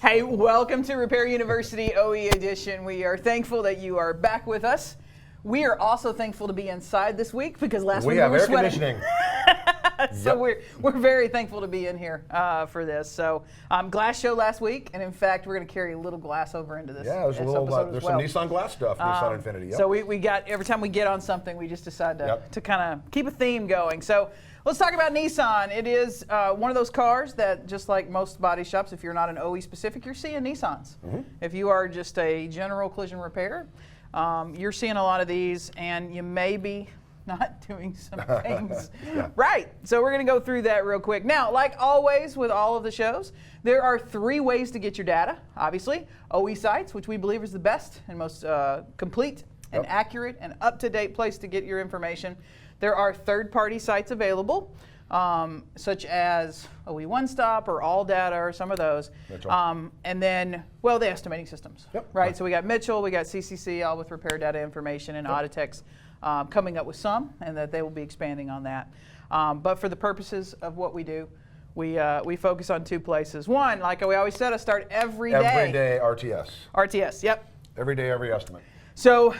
Hey, welcome to Repair University OE Edition. We are thankful that you are back with us. We are also thankful to be inside this week because last week we were air sweating. conditioning. So we're very thankful to be in here for this. So glass show last week, and in fact, we're going to carry a little glass over into this. Yeah, there's a little. There's some Nissan glass stuff. Nissan Infinity. Yep. So we got every time we get on something, we just decide to kind of keep a theme going. So let's talk about Nissan. It is one of those cars that, just like most body shops, if you're not an OE specific, you're seeing Nissans. Mm-hmm. If you are just a general collision repair, you're seeing a lot of these, and you may be not doing some things right. So we're going to go through that real quick. Now, like always with all of the shows, there are 3 ways to get your data. Obviously, OE sites, which we believe is the best and most complete and accurate and up-to-date place to get your information. There are third-party sites available, such as OE One Stop or All Data or some of those. And then, well, the estimating systems, right? So we got Mitchell, we got CCC, all with repair data information, and Auditex coming up with some, and that they will be expanding on that. But for the purposes of what we do, we focus on 2 places. One, like we always said, I start every day. Every day RTS. RTS, yep. Every day, every estimate. So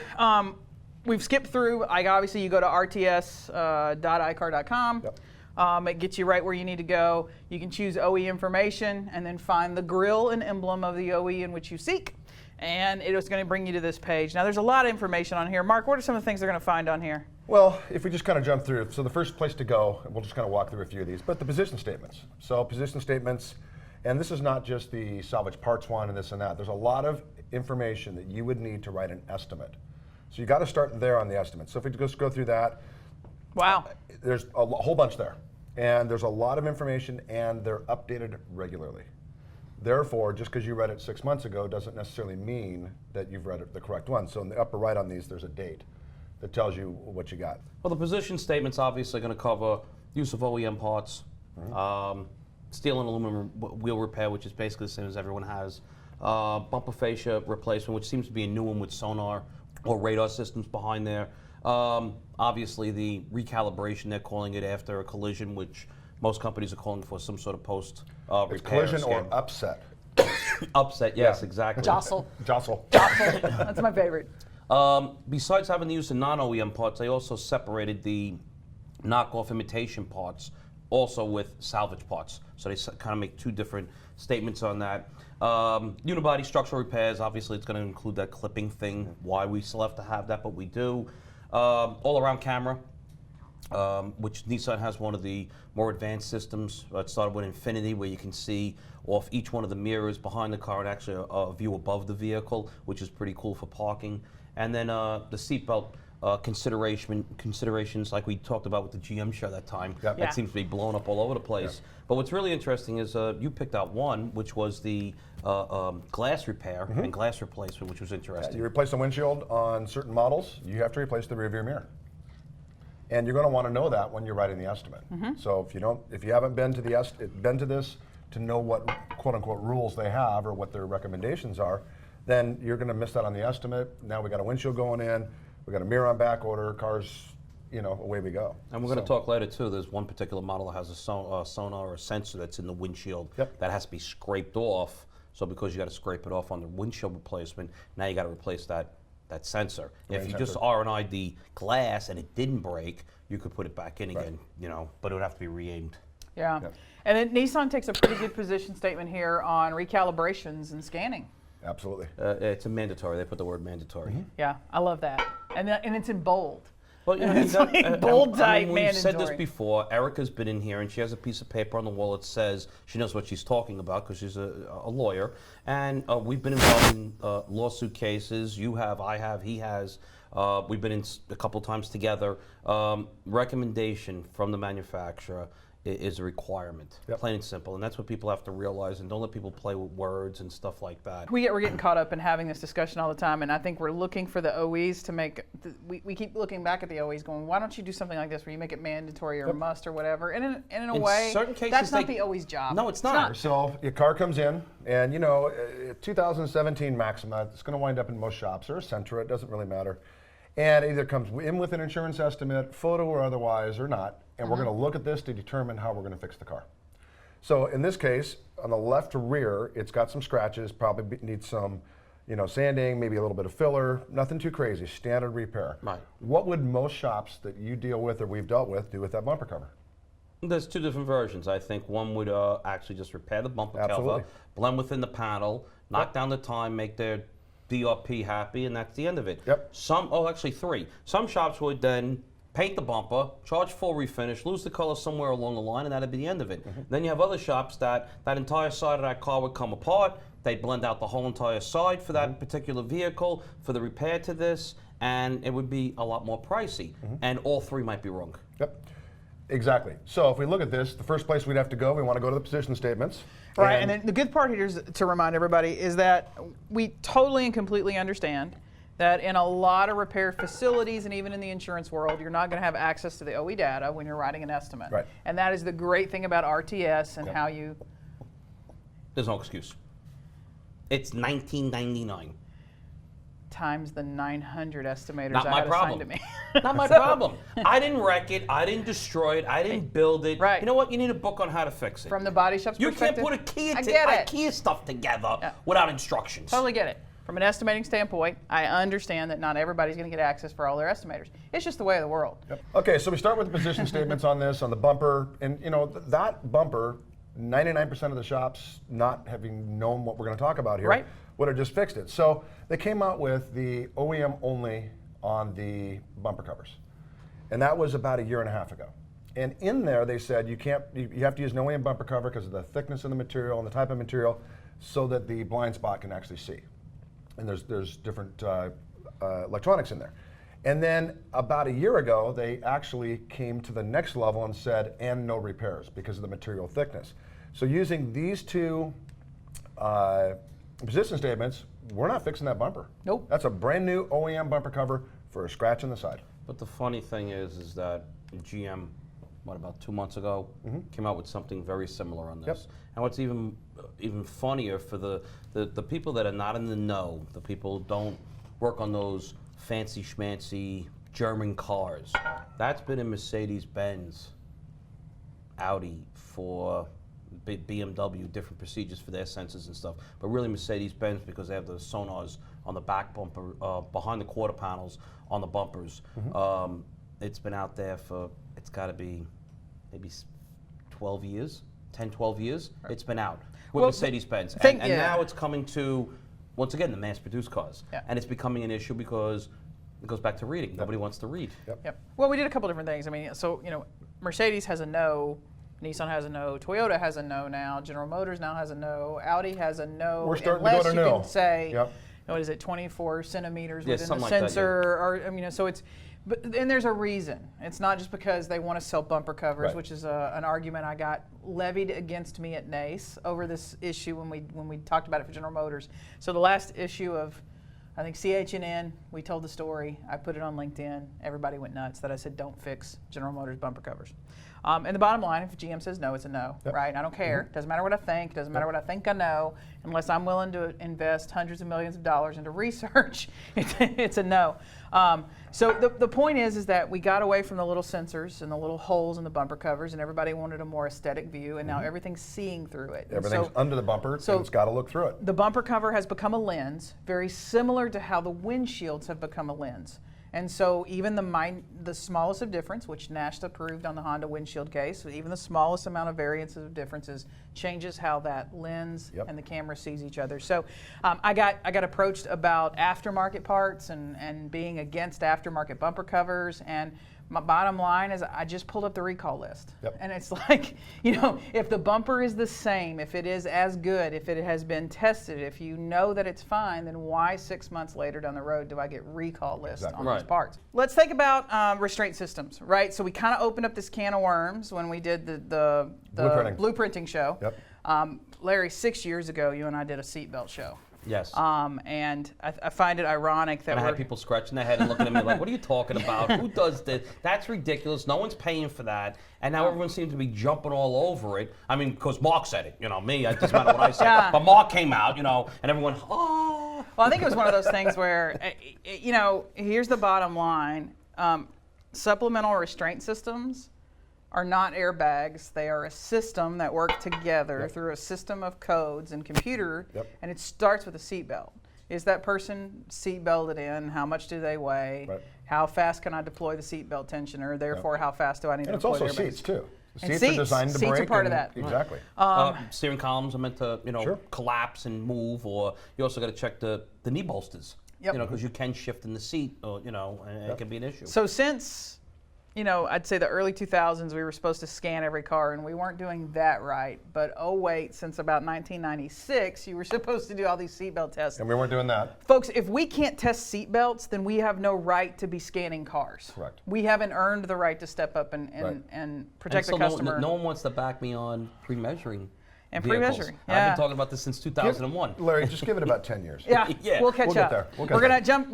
we've skipped through, like obviously you go to rts.icar.com. It gets you right where you need to go. You can choose OE information and then find the grill and emblem of the OE in which you seek. And it is going to bring you to this page. Now there's a lot of information on here. Mark, what are some of the things they're going to find on here? Well, if we just kind of jump through, so the first place to go, and we'll just kind of walk through a few of these, but the position statements. So position statements, and this is not just the salvage parts one and this and that. There's a lot of information that you would need to write an estimate. So you got to start there on the estimate. So if we just go through that, there's a whole bunch there. And there's a lot of information, and they're updated regularly. Therefore, just because you read it 6 months ago doesn't necessarily mean that you've read it the correct one. So in the upper right on these, there's a date that tells you what you got. Well, the position statement's obviously going to cover use of OEM parts, steel and aluminum wheel repair, which is basically the same as everyone has, bumper fascia replacement, which seems to be a new one with sonar or radar systems behind there. Obviously, the recalibration, they're calling it after a collision, which most companies are calling for some sort of post-repair. Collision or upset. Upset, yes, exactly. Jostle. Jostle. That's my favorite. Besides having the use of non-OEM parts, they also separated the knockoff imitation parts also with salvage parts. So they kind of make 2 different statements on that. Unibody structural repairs, obviously it's going to include that clipping thing, why we still have to have that, but we do. All-around camera, which Nissan has one of the more advanced systems. It started with Infiniti, where you can see off each one of the mirrors behind the car and actually a view above the vehicle, which is pretty cool for parking. And then the seatbelt considerations like we talked about with the GM show that time. That seems to be blown up all over the place. But what's really interesting is you picked out one, which was the glass repair and glass replacement, which was interesting. You replace the windshield on certain models, you have to replace the rear view mirror. And you're going to want to know that when you're writing the estimate. So if you haven't been to this to know what quote unquote rules they have or what their recommendations are, then you're going to miss that on the estimate. Now we got a windshield going in, we got a mirror on back order, cars, away we go. And we're going to talk later too. There's one particular model that has a sonar or a sensor that's in the windshield that has to be scraped off. So because you got to scrape it off on the windshield replacement, now you got to replace that sensor. If you just R&I'd the glass and it didn't break, you could put it back in again, but it would have to be re-aimed. Yeah. And then Nissan takes a pretty good position statement here on recalibrations and scanning. Absolutely. It's a mandatory. They put the word mandatory. Yeah, I love that. And it's in bold. Well, it's like bold type mandatory. We've said this before. Erica's been in here, and she has a piece of paper on the wall that says she knows what she's talking about because she's a lawyer. And we've been involved in lawsuit cases. You have, I have, he has. We've been in a couple times together. Recommendation from the manufacturer is a requirement, plain and simple, and that's what people have to realize, and don't let people play with words and stuff like that. We're getting caught up in having this discussion all the time, and I think we're looking for the OEs to make, we keep looking back at the OEs going, why don't you do something like this where you make it mandatory or must or whatever, and in a way, certain cases, that's not the OE's job. No, it's not. So your car comes in, and 2017 Maxima, it's going to wind up in most shops, or a Sentra, it doesn't really matter. And it either comes in with an insurance estimate, photo or otherwise, or not. And we're going to look at this to determine how we're going to fix the car. So in this case, on the left rear, it's got some scratches, probably needs some sanding, maybe a little bit of filler, nothing too crazy, standard repair. Right. What would most shops that you deal with or we've dealt with do with that bumper cover? There's two different versions. I think one would actually just repair the bumper Absolutely. cover, blend within the panel, knock down the time, make their DRP happy, and that's the end of it. Yep. Actually three. Some shops would then paint the bumper, charge full refinish, lose the color somewhere along the line, and that'd be the end of it. Then you have other shops that entire side of that car would come apart. They'd blend out the whole entire side for that particular vehicle, for the repair to this, and it would be a lot more pricey. And all three might be wrong. Yep. Exactly. So if we look at this, the first place we'd have to go, we want to go to the position statements. Right, and then the good part here is to remind everybody is that we totally and completely understand that in a lot of repair facilities and even in the insurance world, you're not going to have access to the OE data when you're writing an estimate. Right. And that is the great thing about RTS and how you... There's no excuse. It's $19.99. Times the 900 estimators Not I my had problem. assigned to me. Not my problem. I didn't wreck it. I didn't destroy it. I didn't build it. Right. You know what? You need a book on how to fix it. From the body shop's You can't perspective, put IKEA stuff together Yeah. without instructions. Totally get it. From an estimating standpoint, I understand that not everybody's going to get access for all their estimators. It's just the way of the world. Yep. Okay, so we start with the position statements on this, on the bumper, and that bumper, 99% of the shops, not having known what we're going to talk about here, Right. would have just fixed it. So they came out with the OEM only on the bumper covers, and that was about 1.5 years ago. And in there they said you have to use an OEM bumper cover because of the thickness of the material and the type of material, so that the blind spot can actually see. And there's different electronics in there. And then about 1 year ago, they actually came to the next level and said, and no repairs because of the material thickness. So using these two position statements, we're not fixing that bumper. Nope. That's a brand new OEM bumper cover for a scratch in the side. But the funny thing is that GM, about 2 months ago, came out with something very similar on this. Yep. And what's even funnier for the people that are not in the know, the people who don't work on those fancy schmancy German cars, that's been in Mercedes-Benz, Audi, for BMW, different procedures for their sensors and stuff. But really Mercedes-Benz, because they have the sonars on the back bumper, behind the quarter panels on the bumpers. It's been out there for, it's got to be maybe 12 years, 10, 12 years. Right. It's been out with Mercedes-Benz. And now it's coming to, once again, the mass-produced cars. Yeah. And it's becoming an issue because it goes back to reading. Yep. Nobody wants to read. Yep. Well, we did a couple different things. I mean, so, Mercedes has a no, Nissan has a no, Toyota has a no now, General Motors now has a no, Audi has a no. We're starting to go to no. Unless you can say, Yep. 24 centimeters Yes, within the like that, sensor, or so it's. And there's a reason. It's not just because they want to sell bumper covers, Right. which is an argument I got levied against me at NACE over this issue when we talked about it for General Motors. So the last issue of, I think, CH&N, we told the story. I put it on LinkedIn. Everybody went nuts that I said don't fix General Motors bumper covers. And the bottom line, if GM says no, it's a no, right? I don't care. Doesn't matter what I think. Doesn't matter what I think I know. Unless I'm willing to invest hundreds of millions of dollars into research, it's a no. So the point is that we got away from the little sensors and the little holes in the bumper covers, and everybody wanted a more aesthetic view, and now everything's seeing through it. Everything's under the bumper, so it's got to look through it. The bumper cover has become a lens, very similar to how the windshields have become a lens. And so even the smallest of difference, which NASTA proved on the Honda windshield case, even the smallest amount of variances of differences changes how that lens and the camera sees each other. So I got approached about aftermarket parts and being against aftermarket bumper covers, and my bottom line is I just pulled up the recall list. And it's like, if the bumper is the same, if it is as good, if it has been tested, if you know that it's fine, then why 6 months later down the road do I get recall lists on these parts? Let's think about restraint systems, right? So we kind of opened up this can of worms when we did the blueprinting show. Larry, 6 years ago, you and I did a seatbelt show. Yes. And I find it ironic that I had people scratching their head and looking at me like, what are you talking about? Who does this? That's ridiculous. No one's paying for that. And now everyone seems to be jumping all over it. I mean, because Mark said it. Me, it doesn't matter what I say. But Mark came out, and everyone, oh. Well, I think it was one of those things where, here's the bottom line. Supplemental restraint systems are not airbags. They are a system that work together through a system of codes and computer, and it starts with a seatbelt. Is that person seatbelted in? How much do they weigh? Right. How fast can I deploy the seatbelt tensioner? Therefore, how fast do I need to deploy the airbags? And it's also seats, too. The And seats are designed to seats break. are part of and- that. Exactly. Steering columns are meant to, Sure. collapse and move, or you also got to check the knee bolsters. Yep. Because you can shift in the seat, or and it can be an issue. So since, I'd say the early 2000s, we were supposed to scan every car, and we weren't doing that right. But oh wait, since about 1996, you were supposed to do all these seatbelt tests. And we weren't doing that. Folks, if we can't test seatbelts, then we have no right to be scanning cars. Correct. We haven't earned the right to step up and protect the customer. No one wants to back me on pre-measuring. And vehicles. pre-measuring, I've yeah. been talking about this since 2001. Larry, just give it about 10 years. Yeah, Yeah. we'll catch We'll get up. there. We'll get We're there. gonna jump.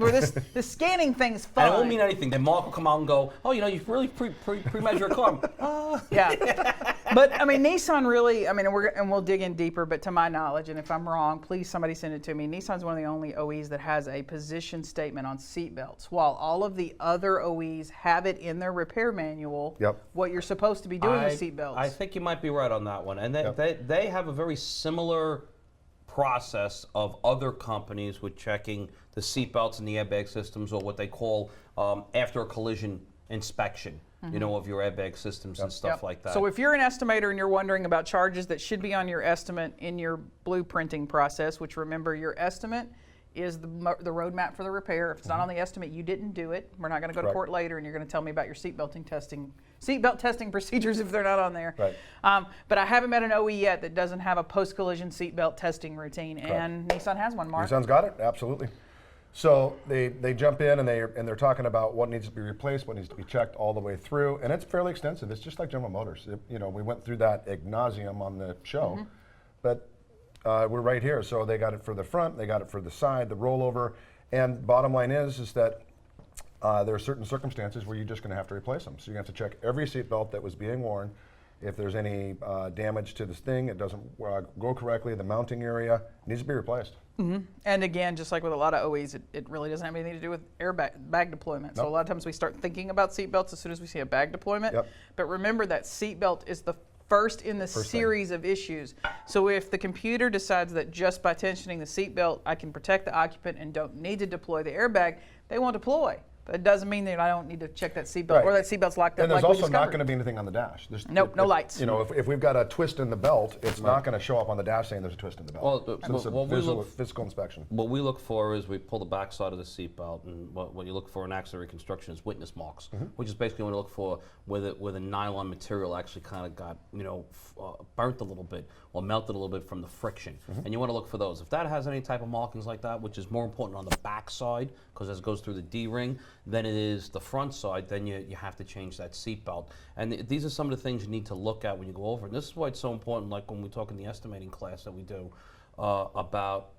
The scanning thing's fun. And it won't mean anything. Then Mark will come out and go, "Oh, you really pre-measure a car." Yeah, but I mean, Nissan really. I mean, and we'll dig in deeper. But to my knowledge, and if I'm wrong, please somebody send it to me. Nissan's one of the only OEs that has a position statement on seatbelts, while all of the other OEs have it in their repair manual. Yep. What you're supposed to be doing with seatbelts. I think you might be right on that one. And they have a very similar process of other companies with checking the seatbelts and the airbag systems, or what they call after a collision inspection, of your airbag systems and stuff like that. So if you're an estimator and you're wondering about charges that should be on your estimate in your blueprinting process, which remember, your estimate is the roadmap for the repair. If it's not on the estimate, you didn't do it. We're not going to go to court later, and you're going to tell me about your seatbelt testing procedures if they're not on there. Right. But I haven't met an OE yet that doesn't have a post-collision seatbelt testing routine, and Nissan has one, Mark. Nissan's got it, absolutely. So they jump in and they're talking about what needs to be replaced, what needs to be checked all the way through, and it's fairly extensive. It's just like General Motors. We went through that ad nauseum on the show, but we're right here. So they got it for the front, they got it for the side, the rollover, and bottom line is that there are certain circumstances where you're just going to have to replace them. So you have to check every seatbelt that was being worn. If there's any damage to this thing, it doesn't go correctly, the mounting area needs to be replaced. And again, just like with a lot of OEs, it really doesn't have anything to do with bag deployment. So a lot of times we start thinking about seatbelts as soon as we see a bag deployment. But remember that seatbelt is the first in the series of issues. So if the computer decides that just by tensioning the seatbelt, I can protect the occupant and don't need to deploy the airbag, they won't deploy. But it doesn't mean that I don't need to check that seatbelt or that seatbelt's locked up. And there's like also we not discovered. going to be anything on the dash. Nope, no lights. If we've got a twist in the belt, it's not going to show up on the dash saying there's a twist in the belt. Well, so it's a physical inspection. What we look for is we pull the back side of the seatbelt, and what you look for in accident reconstruction is witness marks, which is basically what you look for where the nylon material actually kind of got burnt a little bit or melted a little bit from the friction, and you want to look for those. If that has any type of markings like that, which is more important on the back side because as it goes through the D-ring than it is the front side, then you have to change that seatbelt. And these are some of the things you need to look at when you go over. And this is why it's so important, like when we talk in the estimating class that we do, about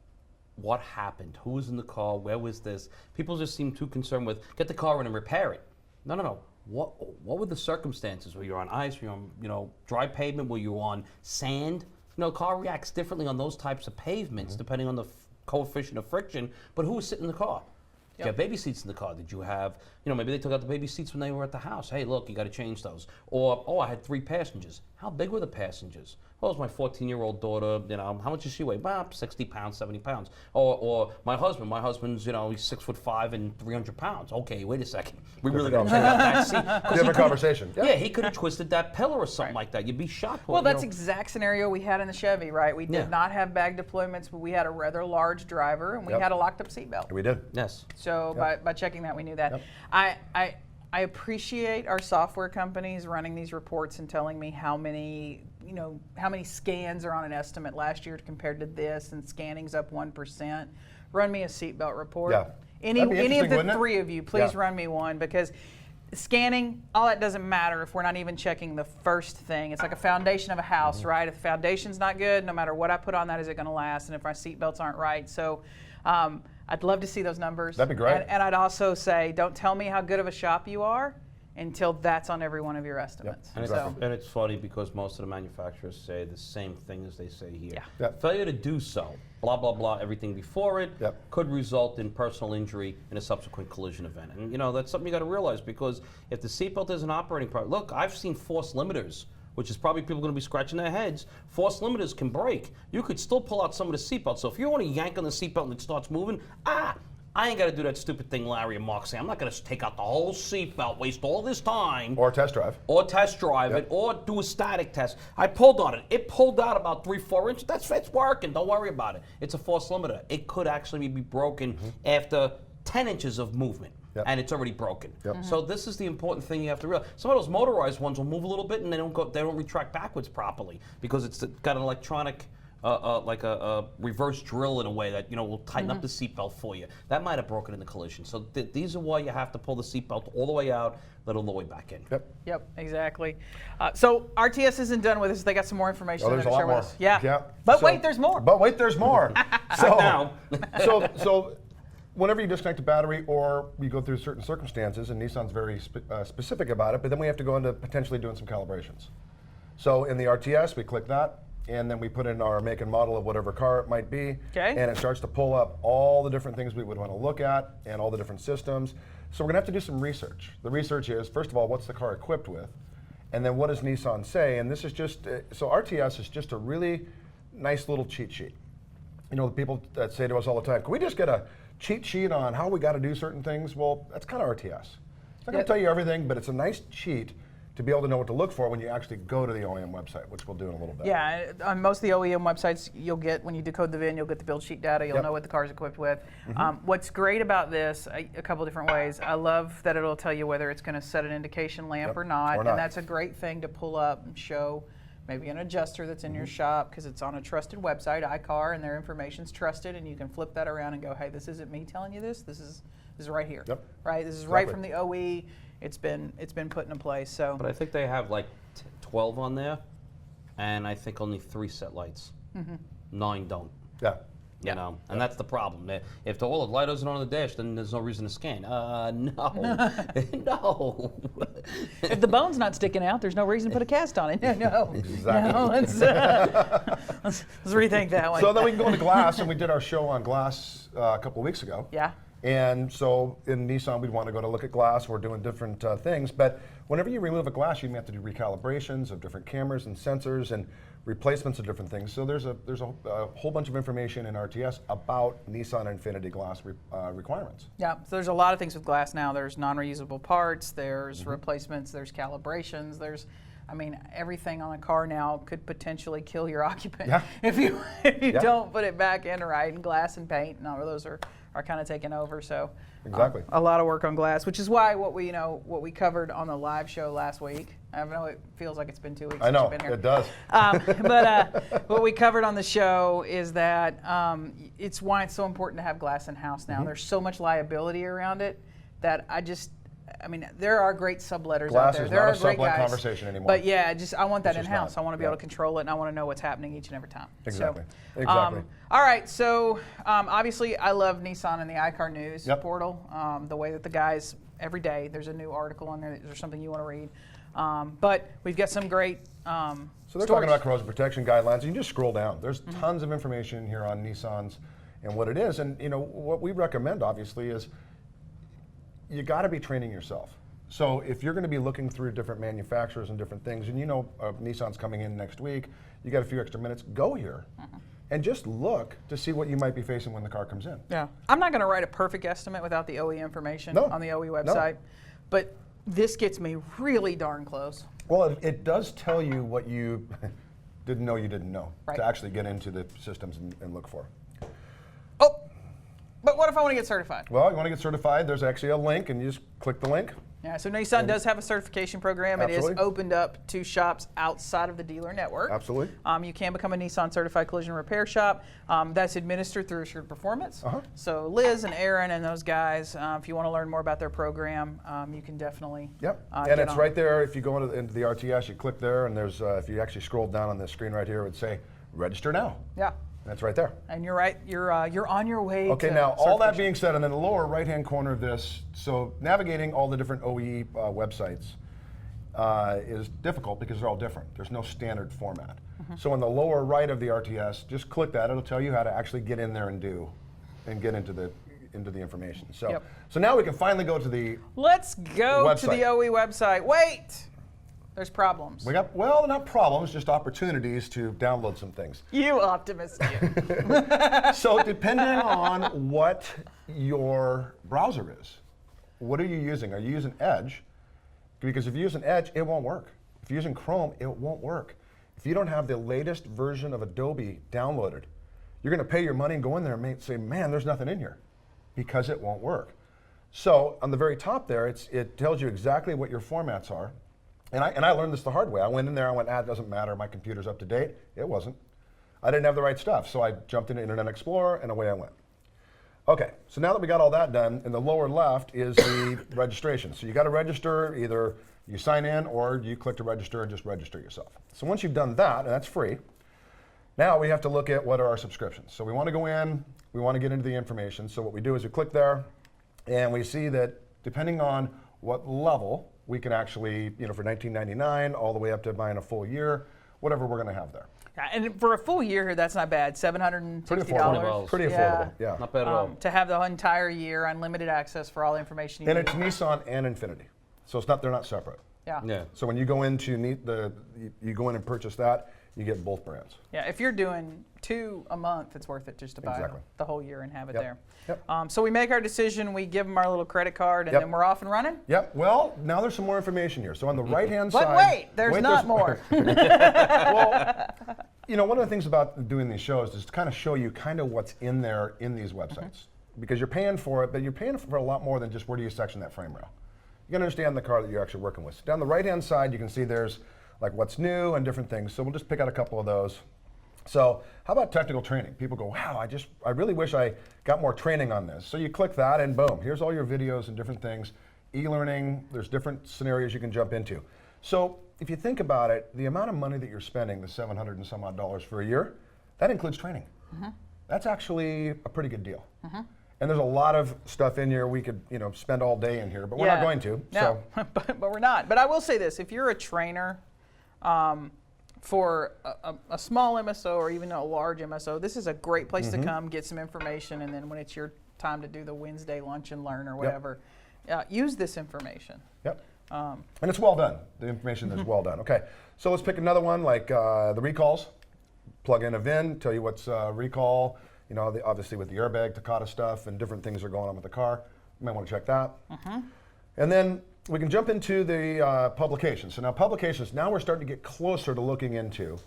what happened, who was in the car, where was this. People just seem too concerned with get the car in and repair it. No. What were the circumstances? Were you on ice? Were you on dry pavement? Were you on sand? Car reacts differently on those types of pavements depending on the coefficient of friction. But who was sitting in the car? Did you have baby seats in the car? Did you have, maybe they took out the baby seats when they were at the house. Hey, look, you got to change those. Or, I had 3 passengers. How big were the passengers? Well, it was my 14-year-old daughter. How much does she weigh? About 60 pounds, 70 pounds. Or my husband. My husband's, he's 6'5" and 300 pounds. Okay, wait a second. We really got to check out that seat. Different conversation. Yeah, he could have twisted that pillar or something like that. You'd be shocked. Well, that's exact scenario we had in the Chevy, right? We did not have bag deployments, but we had a rather large driver, and we had a locked-up seatbelt. We did. Yes. So by checking that, we knew that. I appreciate our software companies running these reports and telling me how many scans are on an estimate last year compared to this, and scanning's up 1%. Run me a seatbelt report. Yeah. Any of the 3 of you, please run me one, because scanning, all that doesn't matter if we're not even checking the first thing. It's like a foundation of a house, right? If the foundation's not good, no matter what I put on that, is it going to last? And if my seatbelts aren't right. So I'd love to see those numbers. That'd be great. And I'd also say, don't tell me how good of a shop you are until that's on every one of your estimates. And, So, and it's funny because most of the manufacturers say the same thing as they say here. Yeah. Yep. Failure to do so, blah, blah, blah, everything before it, Yep. could result in personal injury in a subsequent collision event. And you know, that's something you got to realize, because if the seatbelt isn't operating properly, look, I've seen force limiters, which is probably people going to be scratching their heads. Force limiters can break. You could still pull out some of the seatbelt. So if you want to yank on the seatbelt and it starts moving, I ain't got to do that stupid thing Larry and Mark say. I'm not going to take out the whole seatbelt, waste all this time. Or test drive. Or test drive it, or do a static test. I pulled on it. It pulled out about 3-4 inches. It's working. Don't worry about it. It's a force limiter. It could actually be broken after 10 inches of movement. Yep. And it's already broken. Yep. So this is the important thing you have to realize. Some of those motorized ones will move a little bit and they don't retract backwards properly because it's got an electronic, like a reverse drill in a way that will tighten up the seatbelt for you. That might have broken in the collision. So these are why you have to pull the seatbelt all the way out, let it all the way back in. Yep. Exactly. So RTS isn't done with us. They got some more information. Oh, they're there's a gonna lot share with more. us. Yeah. Yeah. But So- wait, there's more. But wait, there's more. So Now. so whenever you disconnect a battery or you go through certain circumstances, and Nissan's very specific about it, but then we have to go into potentially doing some calibrations. So in the RTS, we click that, and then we put in our make and model of whatever car it might be. Okay. And it starts to pull up all the different things we would want to look at and all the different systems. So we're going to have to do some research. The research is, first of all, what's the car equipped with? And then what does Nissan say? And this is just, so RTS is just a really nice little cheat sheet. The people that say to us all the time, can we just get a cheat sheet on how we got to do certain things? Well, that's kind of RTS. It's not going to tell you everything, but it's a nice cheat to be able to know what to look for when you actually go to the OEM website, which we'll do in a little bit. Yeah, on most of the OEM websites, you'll get, when you decode the VIN, you'll get the build sheet data, you'll know what the car's equipped with. What's great about this, a couple different ways, I love that it'll tell you whether it's going to set an indication lamp or not, and that's a great thing to pull up and show maybe an adjuster that's in your shop, because it's on a trusted website, iCar, and their information's trusted, and you can flip that around and go, hey, this isn't me telling you this is right here. Yep. Right? This is right from the OE. It's been put into place. So, But I think they have like 12 on there, and I think only 3 set lights. 9 don't. Yeah. You know, and that's the problem. If the whole light isn't on the dash, then there's no reason to scan. No, no. if the bone's not sticking out, there's no reason to put a cast on it. No, Exactly. no. Let's rethink that one. So then we can go into glass, and we did our show on glass a couple of weeks ago. Yeah. And so in Nissan, we'd want to go to look at glass. We're doing different things, but whenever you remove a glass, you may have to do recalibrations of different cameras and sensors and replacements of different things. So there's a whole bunch of information in RTS about Nissan and Infinity glass requirements. Yeah, so there's a lot of things with glass now. There's non-reusable parts, there's replacements, there's calibrations, everything on a car now could potentially kill your occupant if you don't put it back in right. And glass and paint and all of those are kind of taking over. So Exactly. a lot of work on glass, which is why what we covered on the live show last week. I know it feels like it's been 2 weeks I since know, you've been here. it does. But what we covered on the show is that it's why it's so important to have glass in house now. There's so much liability around it that there are great subletters Glass out there. is There not are a great sublet guys, conversation anymore. But yeah, I want that It's in just house. not. I want to be able to control it, and I want to know what's happening each and every time. Exactly. So, Exactly. all right, so obviously I love Nissan and the iCar News portal. The way that the guys every day there's a new article on there. There's something you want to read, but we've got some great. So they're talking about corrosion protection guidelines. You can just scroll down. There's tons of information here on Nissans and what it is. And what we recommend, obviously, is you got to be training yourself. So if you're going to be looking through different manufacturers and different things, and Nissan's coming in next week, you got a few extra minutes, go here. And just look to see what you might be facing when the car comes in. Yeah, I'm not going to write a perfect estimate without the OE information on the OE website, but this gets me really darn close. Well, it does tell you what you didn't know Right. to actually get into the systems and look for. Oh, but what if I want to get certified? Well, you want to get certified, there's actually a link, and you just click the link. Yeah, so Nissan does have a certification program. It is Absolutely. opened up to shops outside of the dealer network. Absolutely. You can become a Nissan certified collision repair shop. That's administered through Assured Performance. So Liz and Aaron and those guys, if you want to learn more about their program, you can definitely And it's right there. If you go into the RTS, you click there, and there's if you actually scroll down on this screen right here, it would say register now. Yeah. That's right there. And you're right. You're on your way. Okay, to now all that certification. being said, and then the lower right-hand corner of this, so navigating all the different OE websites is difficult because they're all different. There's no standard format. So in the lower right of the RTS, just click that. It'll tell you how to actually get in there and get into the information. So, Yep. so now we can finally go to the Let's go to website. the OE website. Wait, there's problems. we got, well, not problems, just opportunities to download some things. You optimist. You. So depending on what your browser is, what are you using? Are you using Edge? Because if you use an Edge, it won't work. If you're using Chrome, it won't work. If you don't have the latest version of Adobe downloaded, you're going to pay your money and go in there and say, man, there's nothing in here, because it won't work. So on the very top there, it tells you exactly what your formats are. And I learned this the hard way. I went in there, I went, it doesn't matter, my computer's up to date. It wasn't. I didn't have the right stuff, so I jumped into Internet Explorer, and away I went. Okay, so now that we got all that done, in the lower left is the registration. So you got to register, either you sign in or you click to register and just register yourself. So once you've done that, and that's free, now we have to look at what are our subscriptions. So we want to go in, we want to get into the information. So what we do is we click there, and we see that depending on what level, we can actually, for $19.99 all the way up to buying a full year, whatever we're going to have there. Yeah, and for a full year here, that's not bad. $760. Pretty affordable. Pretty affordable, yeah. Not bad at all. To have the entire year, unlimited access for all the information you And need. it's Nissan and Infinity. So it's not, they're not separate. Yeah. Yeah. So when you go into you go in and purchase that, you get both brands. Yeah, if you're doing 2 a month, it's worth it just to buy Exactly. the whole year and have it Yep. there. Yep. So we make our decision, we give them our little credit card, and Yep. then we're off and running? Yep. Well, now there's some more information here. So on the right-hand side. But wait, there's not more. Well, one of the things about doing these shows is to kind of show you kind of what's in there in these websites. Because you're paying for it, but you're paying for a lot more than just where do you section that frame rail. You gotta understand the car that you're actually working with. So down the right-hand side, you can see there's like what's new and different things. So we'll just pick out a couple of those. So how about technical training? People go, wow, I really wish I got more training on this. So you click that and boom, here's all your videos and different things. E-learning, there's different scenarios you can jump into. So if you think about it, the amount of money that you're spending, the $700 and some odd for a year, that includes training. That's actually a pretty good deal. And there's a lot of stuff in here we could, spend all day in here, but we're not going to. No, So but we're not. But I will say this, if you're a trainer for a small MSO or even a large MSO, this is a great place to come, get some information, and then when it's your time to do the Wednesday lunch and learn or whatever, use this information. Yep. And it's well done. The information is well done. Okay, so let's pick another one like the recalls. Plug in a VIN, tell you what's recall. Obviously with the airbag, Takata stuff, and different things are going on with the car. You might want to check that. And then we can jump into the publications. So now publications, now we're starting to get closer to looking into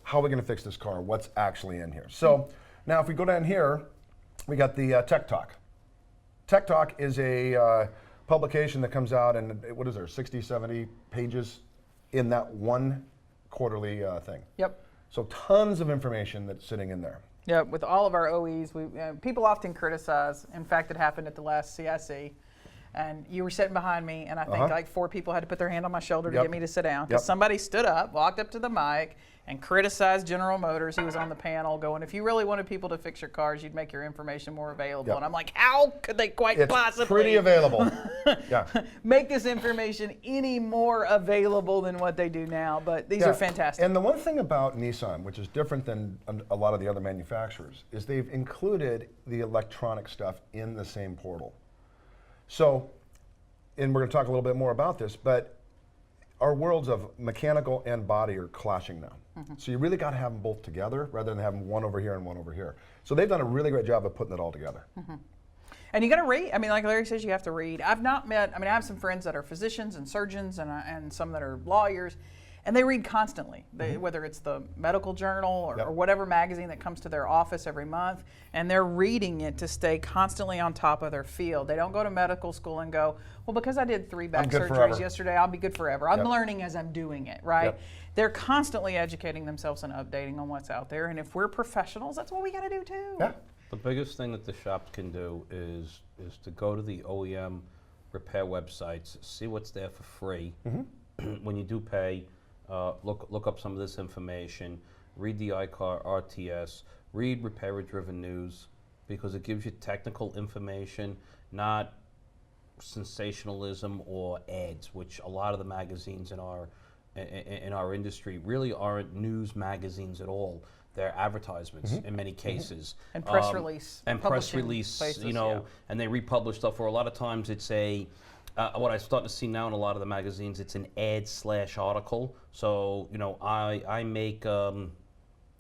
how we're going to fix this car, what's actually in here. So now if we go down here, we got the Tech Talk. Tech Talk is a publication that comes out, and what is there, 60, 70 pages in that one quarterly thing. Yep. So tons of information that's sitting in there. Yeah, with all of our OEs, people often criticize. In fact, it happened at the last CIC. And you were sitting behind me, and I think like 4 people had to put their hand on my shoulder to get me to sit down. Because somebody stood up, walked up to the mic, and criticized General Motors. He was on the panel going, if you really wanted people to fix your cars, you'd make your information more available. And I'm like, how could they possibly pretty available. make this information any more available than what they do now? But these are fantastic. And the one thing about Nissan, which is different than a lot of the other manufacturers, is they've included the electronic stuff in the same portal. So, and we're going to talk a little bit more about this, but our worlds of mechanical and body are clashing now. So you really got to have them both together rather than having one over here and one over here. So they've done a really great job of putting it all together. And you got to read. I mean, like Larry says, you have to read. I have some friends that are physicians and surgeons and some that are lawyers, and they read constantly, whether it's the medical journal or whatever magazine that comes to their office every month, and they're reading it to stay constantly on top of their field. They don't go to medical school and go, well, because I did 3 back surgeries yesterday, I'll be good forever. I'm learning as I'm doing it, right? They're constantly educating themselves and updating on what's out there, and if we're professionals, that's what we got to do too. Yeah. The biggest thing that the shops can do is to go to the OEM repair websites, see what's there for free. When you do pay, look up some of this information, read the iCar RTS, read Repair-Driven News because it gives you technical information, not sensationalism or ads, which a lot of the magazines in our industry really aren't news magazines at all. They're advertisements in many cases. And press release. And press publishing release, places, you know, yeah. and they republish stuff, or a lot of times it's a, what I start to see now in a lot of the magazines, it's an ad/article. So, you know, I make,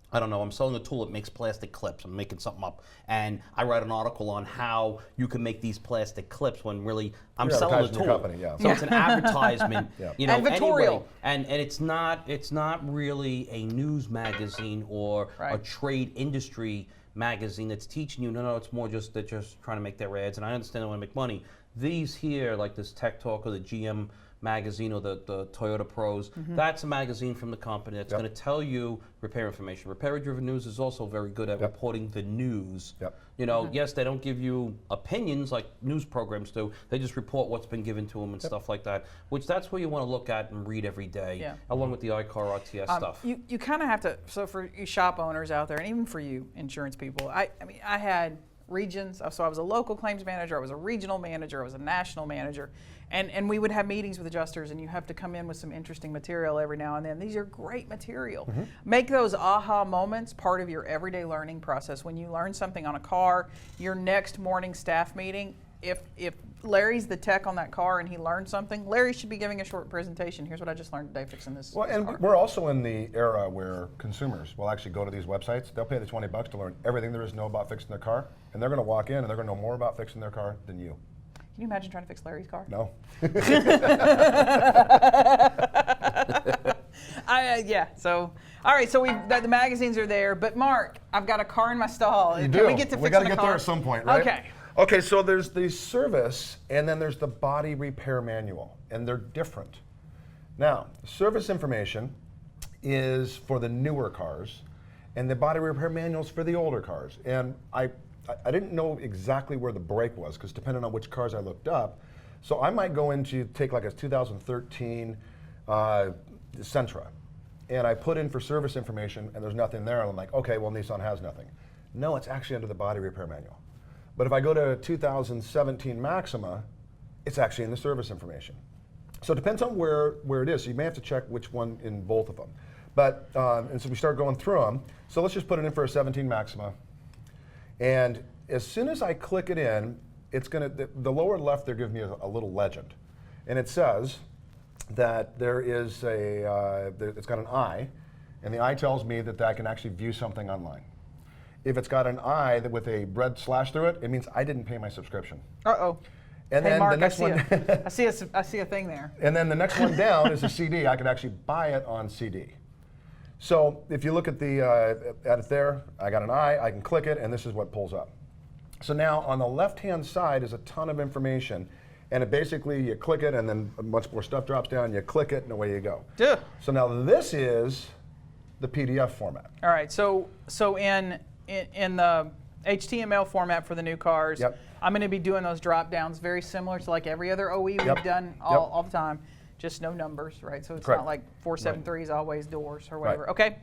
I don't know, I'm selling a tool that makes plastic clips. I'm making something up. And I write an article on how you can make these plastic clips when really I'm You're selling a advertising tool. your company, yeah. So it's an advertisement, you know, Advertorial. anyway. And it's not really a news magazine or a Right. trade industry magazine that's teaching you, no, it's more just they're just trying to make their ads. And I understand they want to make money. These here, like this Tech Talk or the GM magazine or the Toyota Pros, that's a magazine from the company that's going to tell you repair information. Repair-Driven News is also very good at reporting the news. You know, yes, they don't give you opinions like news programs do. They just report what's been given to them and stuff like that, which that's where you want to look at and read every day, along with the iCar RTS stuff. You kind of have to, so for you shop owners out there, and even for you insurance people, I mean, I had regions, so I was a local claims manager, I was a regional manager, I was a national manager, and we would have meetings with adjusters, and you have to come in with some interesting material every now and then. These are great material. Make those aha moments part of your everyday learning process. When you learn something on a car, your next morning staff meeting, if Larry's the tech on that car and he learned something, Larry should be giving a short presentation. Here's what I just learned today fixing this Well, and car. we're also in the era where consumers will actually go to these websites. They'll pay the $20 to learn everything there is to know about fixing their car, and they're going to walk in and they're going to know more about fixing their car than you. Can you imagine trying to fix Larry's car? No. Yeah, so, all right, so the magazines are there, but Mark, I've got a car in my stall. You Can do. we get to We fixing got to the get car? there at some point, right? Okay. Okay, so there's the service, and then there's the body repair manual, and they're different. Now, service information is for the newer cars, and the body repair manual is for the older cars. And I didn't know exactly where the break was, because depending on which cars I looked up, so I might go into take like a 2013 Sentra, and I put in for service information, and there's nothing there, and I'm like, okay, well, Nissan has nothing. No, it's actually under the body repair manual. But if I go to 2017 Maxima, it's actually in the service information. So it depends on where it is. So you may have to check which one in both of them. But, and so we start going through them. So let's just put it in for a 17 Maxima. And as soon as I click it in, it's going to, the lower left, they're giving me a little legend. And it says that there is it's got an eye, and the eye tells me that I can actually view something online. If it's got an eye with a red slash through it, it means I didn't pay my subscription. Uh-oh. And Hey, then Mark, the next one, I see a thing there. and then the next one down is a CD. I could actually buy it on CD. So if you look at it there, I got an eye. I can click it, and this is what pulls up. So now on the left-hand side is a ton of information, and it basically you click it, and then a bunch more stuff drops down. You click it, and away you go. Duh. So now this is the PDF format. All right, so in the HTML format for the new cars, I'm going to be doing those drop downs very similar to like every other OE we've done all the time, just no numbers, right? So it's Correct. not like 473 is always doors or whatever. Okay,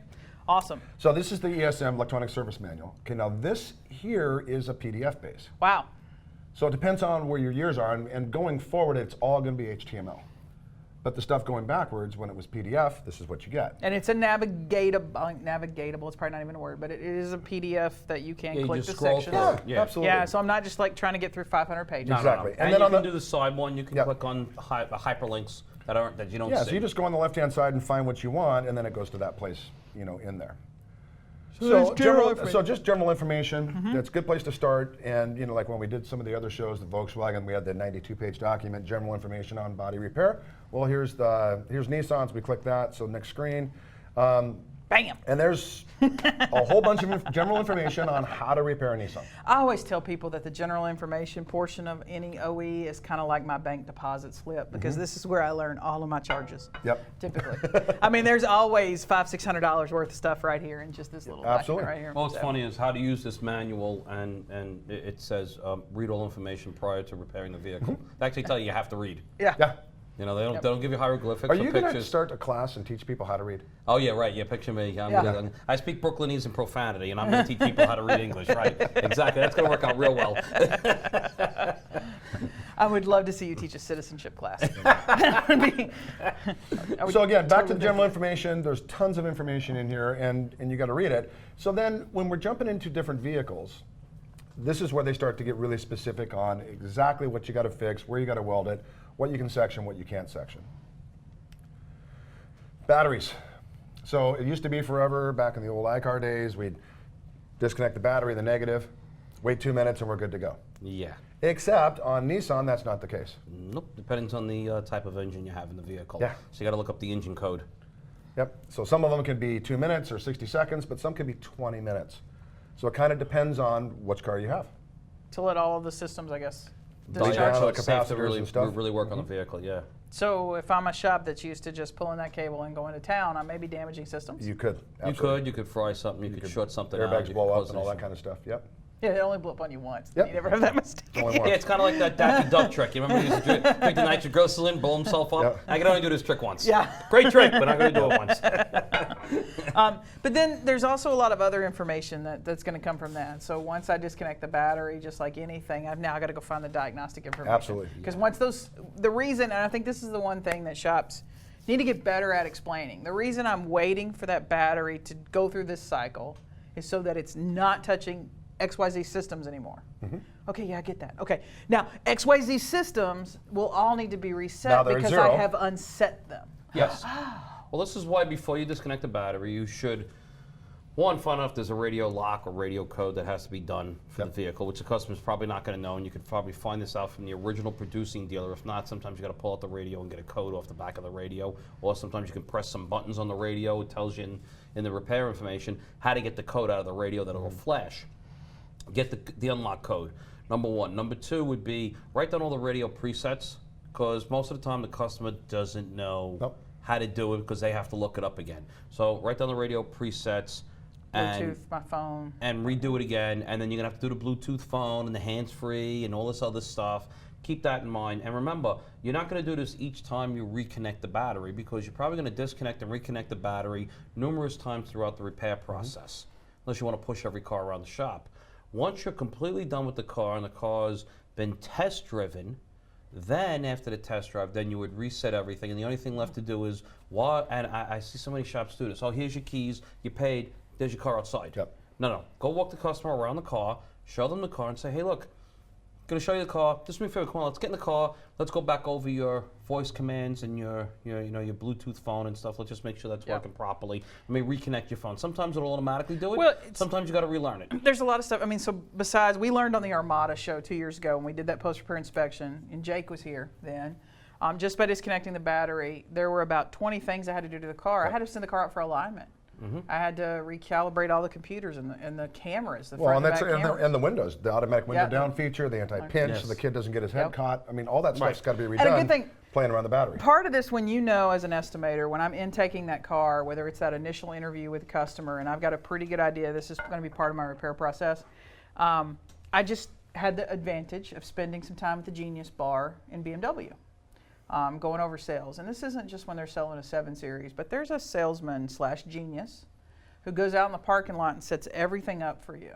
awesome. So this is the ESM, Electronic Service Manual. Okay, now this here is a PDF base. Wow. So it depends on where your years are, and going forward, it's all going to be HTML. But the stuff going backwards, when it was PDF, this is what you get. And it's a navigatable, it's probably not even a word, but it is a PDF that you can you click just the scroll sections. through. Yeah, absolutely. Yeah, so I'm not just like trying to get through 500 pages. No, Exactly. And And then then you on can do the side one. You can click on hyperlinks that you don't see. Yeah, so you just go on the left-hand side and find what you want, and then it goes to that place, in there. So just general information. That's a good place to start. And like when we did some of the other shows, the Volkswagen, we had the 92-page document, general information on body repair. Well, here's Nissan's. We click that. So next screen. Bam. And there's a whole bunch of general information on how to repair a Nissan. I always tell people that the general information portion of any OE is kind of like my bank deposit slip, because this is where I learn all of my charges. Yep. Typically. I mean, there's always $500-600 worth of stuff right here in just this little Absolutely. document right here. Well, what's So- funny is how to use this manual, and it says read all information prior to repairing the vehicle. They actually tell you have to read. Yeah. Yeah. You know, they don't give you hieroglyphics Are or you going to pictures. start a class and teach people how to read? Oh yeah, right. Yeah, picture me. I speak Brooklynese and profanity, and I'm going to teach people how to read English. Right? Exactly. That's going to work out real well. I would love to see you teach a citizenship class. So again, back to the general information. There's tons of information in here, and you got to read it. So then, when we're jumping into different vehicles, this is where they start to get really specific on exactly what you got to fix, where you got to weld it, what you can section, what you can't section. Batteries. So it used to be forever, back in the old iCar days, we'd disconnect the battery, the negative, wait 2 minutes, and we're good to go. Yeah. Except on Nissan, that's not the case. Nope. Depends on the type of engine you have in the vehicle. Yeah. So you got to look up the engine code. Yep. So some of them can be 2 minutes or 60 seconds, but some can be 20 minutes. So it kind of depends on which car you have. To let all of the systems, I guess, Discharge. discharge. Down It's the safe to capacitors and stuff. really work on the vehicle. Yeah. So if I'm a shop that's used to just pulling that cable and going to town, I may be damaging systems. You could. You Absolutely. could fry something. You could short something out. Airbags you blow could up cause and an all that issue. kind of stuff. Yep. Yeah, they only blow up on you once. Yep. You never have that mistake. Only once. Yeah, it's kind of like that Daffy Duck trick. You remember he used to drink the nitroglycerin, blow himself up? Yep. I can only do this trick once. Yeah. Great trick, but I'm going to do it once. But then there's also a lot of other information that's going to come from that. So once I disconnect the battery, just like anything, I've now got to go find the diagnostic information. Absolutely. Because once the reason, and I think this is the one thing that shops need to get better at explaining. The reason I'm waiting for that battery to go through this cycle is so that it's not touching XYZ systems anymore. Mm-hmm. Okay, yeah, I get that. Okay, now XYZ systems will all need to be Now reset they're because zero. I have unset them. Yes. Well, this is why before you disconnect the battery, you should, one, find out if there's a radio lock or radio code that has to be done for the vehicle, which the customer's probably not going to know, and you could probably find this out from the original producing dealer. If not, sometimes you got to pull out the radio and get a code off the back of the radio, or sometimes you can press some buttons on the radio. It tells you in the repair information how to get the code out of the radio that will flash. Get the unlock code, number one. Number two would be write down all the radio presets, because most of the time the customer doesn't know how to do it because they have to look it up again. So write down the radio presets, Bluetooth, my phone. and redo it again, and then you're gonna have to do the Bluetooth phone and the hands-free and all this other stuff. Keep that in mind, and remember, you're not gonna do this each time you reconnect the battery, because you're probably gonna disconnect and reconnect the battery numerous times throughout the repair process, unless you wanna push every car around the shop. Once you're completely done with the car and the car's been test driven, then after the test drive, then you would reset everything, and the only thing left to do is, and I see so many shops do this, oh, here's your keys, you paid, there's your car outside. Yep. No, go walk the customer around the car, show them the car, and say, hey, look, I'm gonna show you the car, just do me a favor, come on, let's get in the car, let's go back over your voice commands and your Bluetooth phone and stuff, let's just make sure that's working properly. Let me reconnect your phone. Sometimes it'll automatically do it, Well, sometimes you gotta relearn it. There's a lot of stuff. I mean, so besides, we learned on the Armada show 2 years ago when we did that post-repair inspection, and Jake was here then. Just by disconnecting the battery, there were about 20 things I had to do to the car. I had to send the car out for alignment. I had to recalibrate all the computers and the cameras, the front and back cameras. And the windows, the automatic window down feature, the anti-pinch, so the kid doesn't get his head caught. I mean, all that stuff's got to be redone. And a good thing, playing around the battery. part of this, when you know as an estimator, when I'm intaking that car, whether it's that initial interview with the customer, and I've got a pretty good idea this is going to be part of my repair process, I just had the advantage of spending some time at the Genius Bar in BMW. Going over sales. And this isn't just when they're selling a 7 Series, but there's a salesman / genius who goes out in the parking lot and sets everything up for you.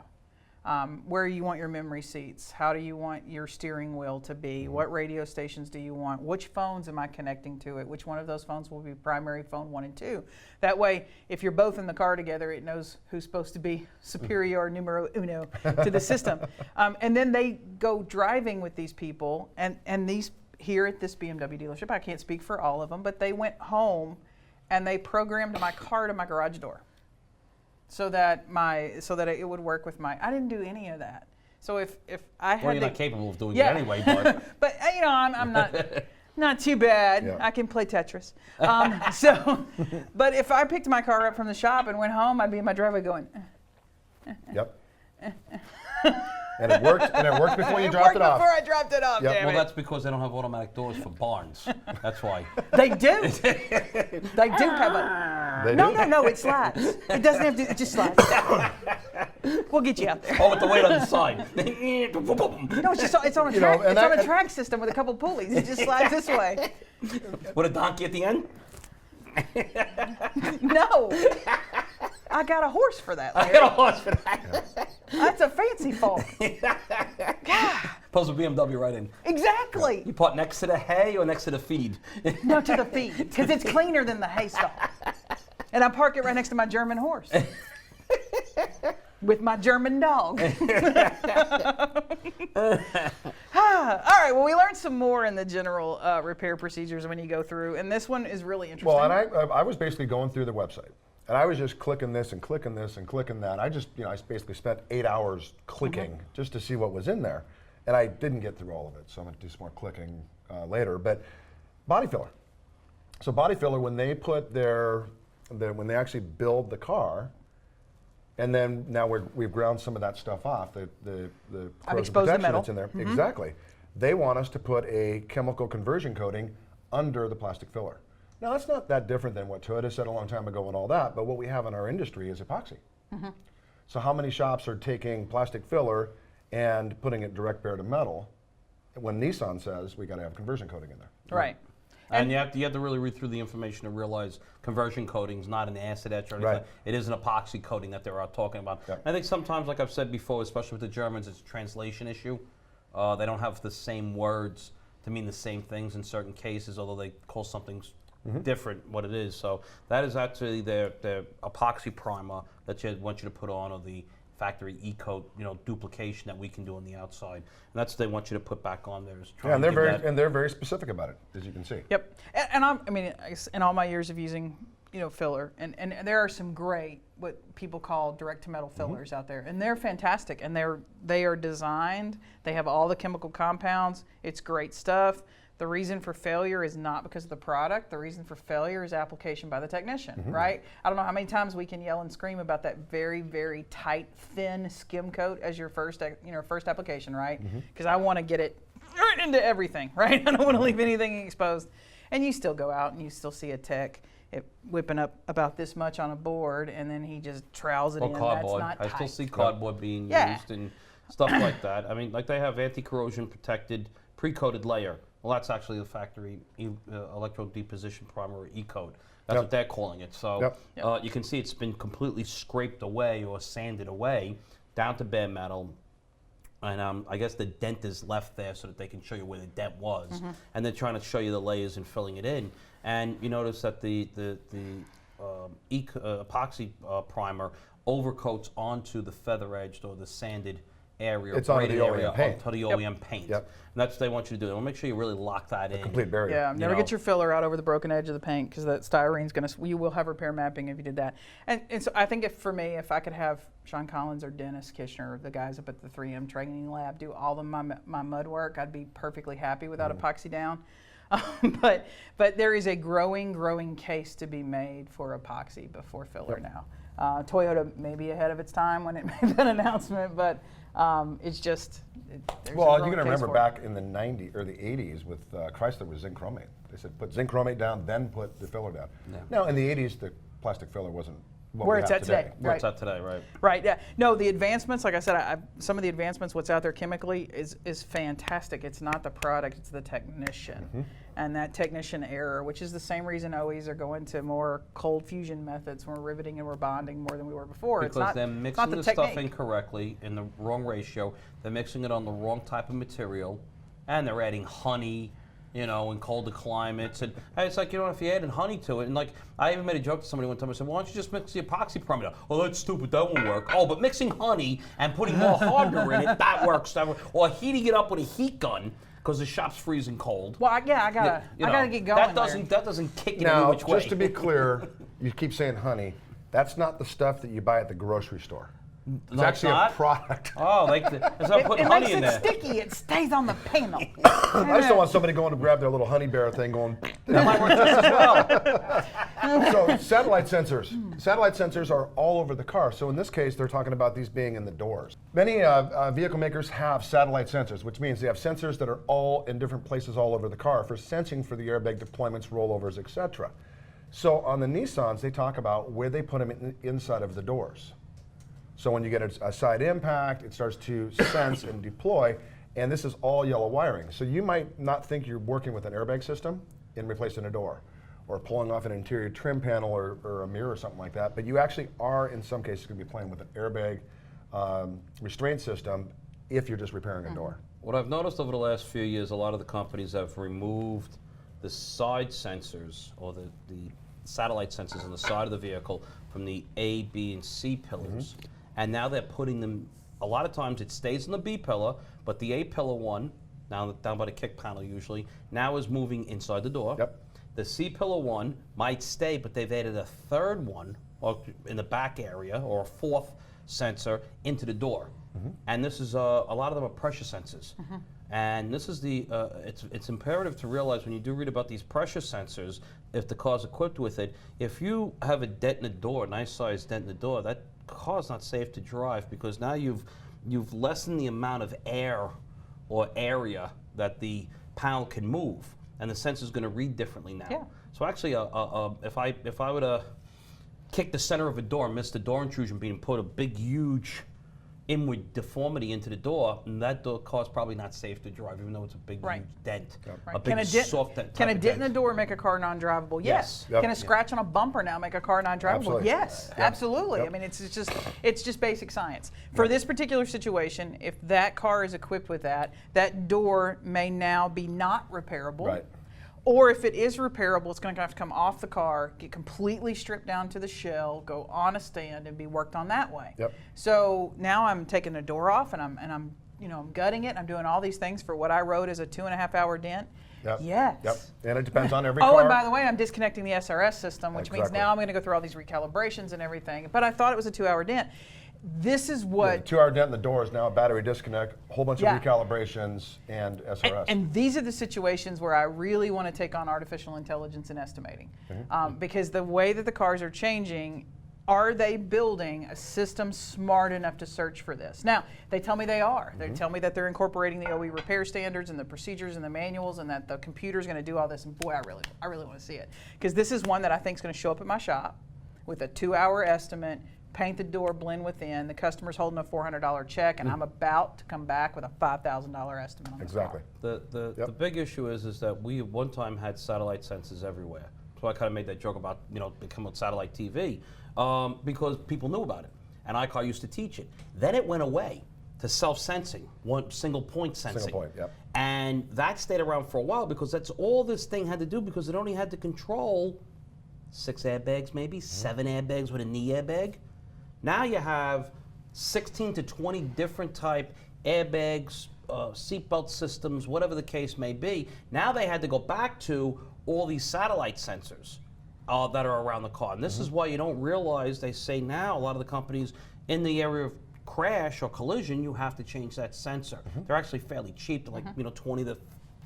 Where you want your memory seats, how do you want your steering wheel to be, what radio stations do you want, which phones am I connecting to it, which one of those phones will be primary phone 1 and 2. That way, if you're both in the car together, it knows who's supposed to be superior numero uno to the system. And then they go driving with these people, and these here at this BMW dealership, I can't speak for all of them, but they went home and they programmed my car to my garage door so that it would work with my. I didn't do any of that. So if I had, Well, you're not capable of doing it anyway, but but I'm not too bad. Yeah. I can play Tetris. But if I picked my car up from the shop and went home, I'd be in my driveway going. Yep. And it worked before you It dropped worked it off. before I dropped it off. Yep. Damn well, it. that's because they don't have automatic doors for barns. That's why. They do. They do have a. They No, do? no, it slides. It doesn't have to. It just slides. We'll get you out there. Oh, with the weight on the side. No, it's on a You track. know, and It's on that- a track system with a couple pulleys. It just slides this way. With a donkey at the end? No. I got a horse for that, I Larry. got a horse for that. That's a fancy fault. Pulls a BMW right in. Exactly. You park next to the hay or next to the feed? No, to the feed, because it's cleaner than the hay stall. And I park it right next to my German horse. With my German dog. All right, well, we learned some more in the general repair procedures when you go through, and this one is really interesting. Well, and I was basically going through the website, and I was just clicking this and clicking this and clicking that. I just, I basically spent 8 hours clicking just to see what was in there, and I didn't get through all of it, so I'm going to do some more clicking later. But body filler. So body filler, when they put when they actually build the car, and then now we've ground some of that stuff off, the corrosion protection that's in there. Exactly. They want us to put a chemical conversion coating under the plastic filler. Now, that's not that different than what Toyota said a long time ago and all that, but what we have in our industry is epoxy. So how many shops are taking plastic filler and putting it direct bare to metal when Nissan says we got to have conversion coating in there? Right. And you have to really read through the information to realize conversion coating is not an acid etch or anything. Right. It is an epoxy coating that they're talking about. Yep. I think sometimes, like I've said before, especially with the Germans, it's a translation issue. They don't have the same words to mean the same things in certain cases, although they call something different what it is. So that is actually their epoxy primer that you want you to put on, or the factory e-coat, duplication that we can do on the outside. And that's what they want you to put back on there. Yeah, and they're very specific about it, as you can see. Yep. And I guess in all my years of using, filler, and there are some great, what people call direct to metal fillers out there, and they're fantastic, and they are designed, they have all the chemical compounds, it's great stuff. The reason for failure is not because of the product. The reason for failure is application by the technician, right? I don't know how many times we can yell and scream about that very, very tight, thin skim coat as your first application, right? Because I want to get it right into everything, right? I don't want to leave anything exposed. And you still go out and you still see a tech whipping up about this much on a board, and then he just trowels it in. Cardboard. That's not tight. I still see cardboard being used and stuff like that. I mean, like they have anti-corrosion protected pre-coated layer. Well, that's actually the factory electrode deposition primer, or E-coat. That's what they're calling it. So you can see it's been completely scraped away or sanded away down to bare metal. And I guess the dent is left there so that they can show you where the dent was. And they're trying to show you the layers and filling it in. And you notice that the epoxy primer overcoats onto the feather edged or the sanded area, it's on the OEM paint. Onto the OEM paint. And that's what they want you to do. They want to make sure you really lock that in. Complete barrier. Yeah, never get your filler out over the broken edge of the paint, because that styrene's you will have repair mapping if you did that. And so I think if I could have Sean Collins or Dennis Kishner, the guys up at the 3M training lab, do all of my mud work, I'd be perfectly happy without epoxy down. But there is a growing case to be made for epoxy before filler now. Toyota may be ahead of its time when it made that announcement, but it's just. Well, you're going to remember back in the 90s or the 80s with Chrysler was zinc chromate. They said put zinc chromate down, then put the filler down. Now, in the 80s, the plastic filler wasn't where it's at today. Where it's at today, right? Right. Yeah. No, the advancements, like I said, some of the advancements, what's out there chemically is fantastic. It's not the product; it's the technician, and that technician error, which is the same reason OEs are going to more cold fusion methods. We're riveting and we're bonding more than we were before. Because they're mixing the stuff incorrectly in the wrong ratio. They're mixing it on the wrong type of material, and they're adding honey. In colder climates, and it's like, if you added honey to it, and like I even made a joke to somebody one time. I said, "Why don't you just mix the epoxy primer?" Oh, that's stupid. That won't work. Oh, but mixing honey and putting more hardener in it, that works. Or heating it up with a heat gun because the shop's freezing cold. Well, I gotta get going. That doesn't kick it any which way. Now, just to be clear, you keep saying honey. That's not the stuff that you buy at the grocery store. It's actually a product. Oh, it's not putting honey in there. It makes it sticky. It stays on the panel. I just don't want somebody going to grab their little honey bear thing going. That might work just as well. So satellite sensors. Satellite sensors are all over the car. So in this case, they're talking about these being in the doors. Many vehicle makers have satellite sensors, which means they have sensors that are all in different places all over the car for sensing for the airbag deployments, rollovers, etc. So on the Nissans, they talk about where they put them inside of the doors. So when you get a side impact, it starts to sense and deploy, and this is all yellow wiring. So you might not think you're working with an airbag system. in replacing a door, or pulling off an interior trim panel or a mirror or something like that. But you actually are, in some cases, going to be playing with an airbag restraint system if you're just repairing a door. What I've noticed over the last few years, a lot of the companies have removed the side sensors or the satellite sensors on the side of the vehicle from the A, B, and C pillars. And now they're putting them, a lot of times it stays in the B pillar, but the A pillar one, now down by the kick panel usually, now is moving inside the door. Yep. The C pillar one might stay, but they've added a third one or in the back area, or a fourth sensor into the door. And this is, a lot of them are pressure sensors. And this is the, it's imperative to realize when you do read about these pressure sensors, if the car's equipped with it, if you have a dent in the door, a nice sized dent in the door, that car's not safe to drive, because now you've lessened the amount of air or area that the panel can move, and the sensor's going to read differently now. Yeah. So actually, if I were to kick the center of a door, miss the door intrusion being put a big, huge inward deformity into the door, and that door car's probably not safe to drive, even though it's a big huge dent. Right. A big soft dent. Can a type of dent in the door make a car non-drivable? Yes. Yep. Can a scratch on a bumper now make a car non-drivable? Absolutely. Yes, absolutely. Yep. I mean, it's just basic science. For this particular situation, if that car is equipped with that, that door may now be not repairable. Right. Or if it is repairable, it's going to have to come off the car, get completely stripped down to the shell, go on a stand, and be worked on that way. Yep. So now I'm taking the door off, and I'm gutting it. I'm doing all these things for what I wrote as a 2.5-hour dent. Yep. Yes. Yep. And it depends on every car. Oh, and by the way, I'm disconnecting the SRS system, which means Exactly. now I'm going to go through all these recalibrations and everything. But I thought it was a 2-hour dent. This is what. The 2-hour dent in the door is now a battery disconnect, a whole bunch of recalibrations, and SRS. And these are the situations where I really want to take on artificial intelligence and estimating. Because the way that the cars are changing, are they building a system smart enough to search for this? Now, they tell me they are. They tell me that they're incorporating the OE repair standards and the procedures and the manuals, and that the computer's going to do all this. And boy, I really want to see it. Because this is one that I think is going to show up at my shop with a 2-hour estimate, paint the door, blend within. The customer's holding a $400 check, and I'm about to come back with a $5,000 estimate on this Exactly. car. The big issue is that we at one time had satellite sensors everywhere. So I kind of made that joke about, becoming satellite TV, because people knew about it. And iCar used to teach it. Then it went away to self-sensing, one single point sensing. Single point, yep. And that stayed around for a while, because that's all this thing had to do, because it only had to control 6 airbags maybe, 7 airbags with a knee airbag. Now you have 16 to 20 different type airbags, seatbelt systems, whatever the case may be. Now they had to go back to all these satellite sensors that are around the car. And this is why you don't realize, they say now, a lot of the companies in the area of crash or collision, you have to change that sensor. They're actually fairly cheap, they're like 20 to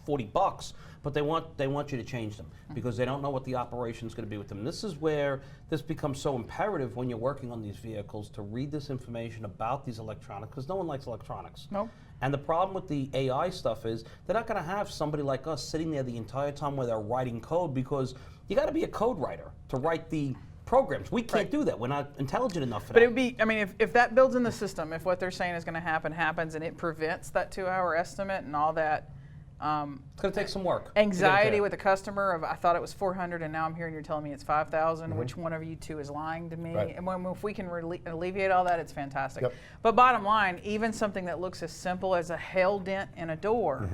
$40, but they want you to change them, because they don't know what the operation is going to be with them. This is where this becomes so imperative when you're working on these vehicles, to read this information about these electronics, because no one likes electronics. Nope. And the problem with the AI stuff is they're not going to have somebody like us sitting there the entire time where they're writing code, because you got to be a code writer to write the programs. We can't do that. We're not intelligent enough for that. But it would be, I mean, if that builds in the system, if what they're saying is going to happen happens, and it prevents that 2-hour estimate and all that, it's going to take some work. anxiety with the customer of, I thought it was 400 and now I'm hearing you're telling me it's 5,000. Which one of you two is lying to me? Right. And if we can alleviate all that, it's fantastic. Yep. But bottom line, even something that looks as simple as a hail dent in a door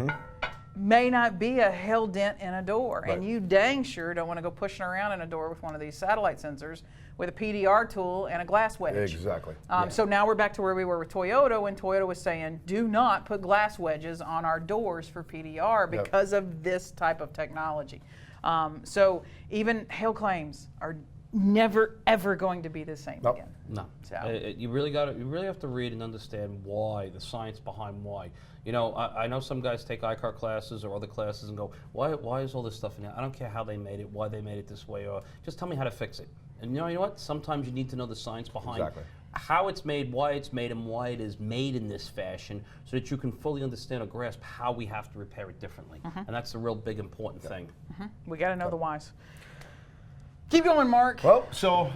may not be a hail dent in a door. Right. And you dang sure don't want to go pushing around in a door with one of these satellite sensors with a PDR tool and a glass wedge. Exactly. So now we're back to where we were with Toyota, when Toyota was saying, do not put glass wedges on our doors for PDR because of this type of technology. So even hail claims are never, ever going to be the same again. No. So. You really have to read and understand why, the science behind why. I know some guys take iCar classes or other classes and go, why is all this stuff in here? I don't care how they made it, why they made it this way, or just tell me how to fix it. And you know what? Sometimes you need to know the science behind how it's made, why it's made, and why it is made in this fashion, so that you can fully understand or grasp how we have to repair it differently. And that's the real big important thing. We got to know the whys. Keep going, Mark. Well, so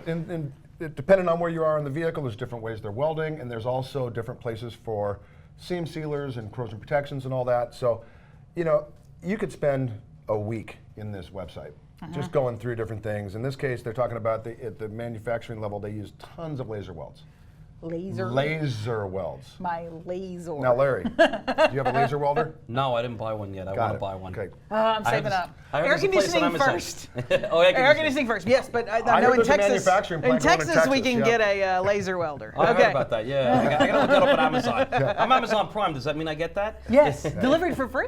depending on where you are in the vehicle, there's different ways they're welding, and there's also different places for seam sealers and corrosion protections and all that. So, you could spend a week in this website, just going through different things. In this case, they're talking about at the manufacturing level, they use tons of laser welds. Laser welds. My laser. Now, Larry, do you have a laser welder? No, I didn't buy one yet. I want to buy one. Okay. I'm saving up. Air conditioning first. Air conditioning first. Yes, but I I know heard in there's a Texas, manufacturing plant in going in Texas we Texas, can yeah. get a laser welder. I heard about that, yeah. I got to look that up on Amazon. I'm Amazon Prime. Does that mean I get that? Yes, delivered for free.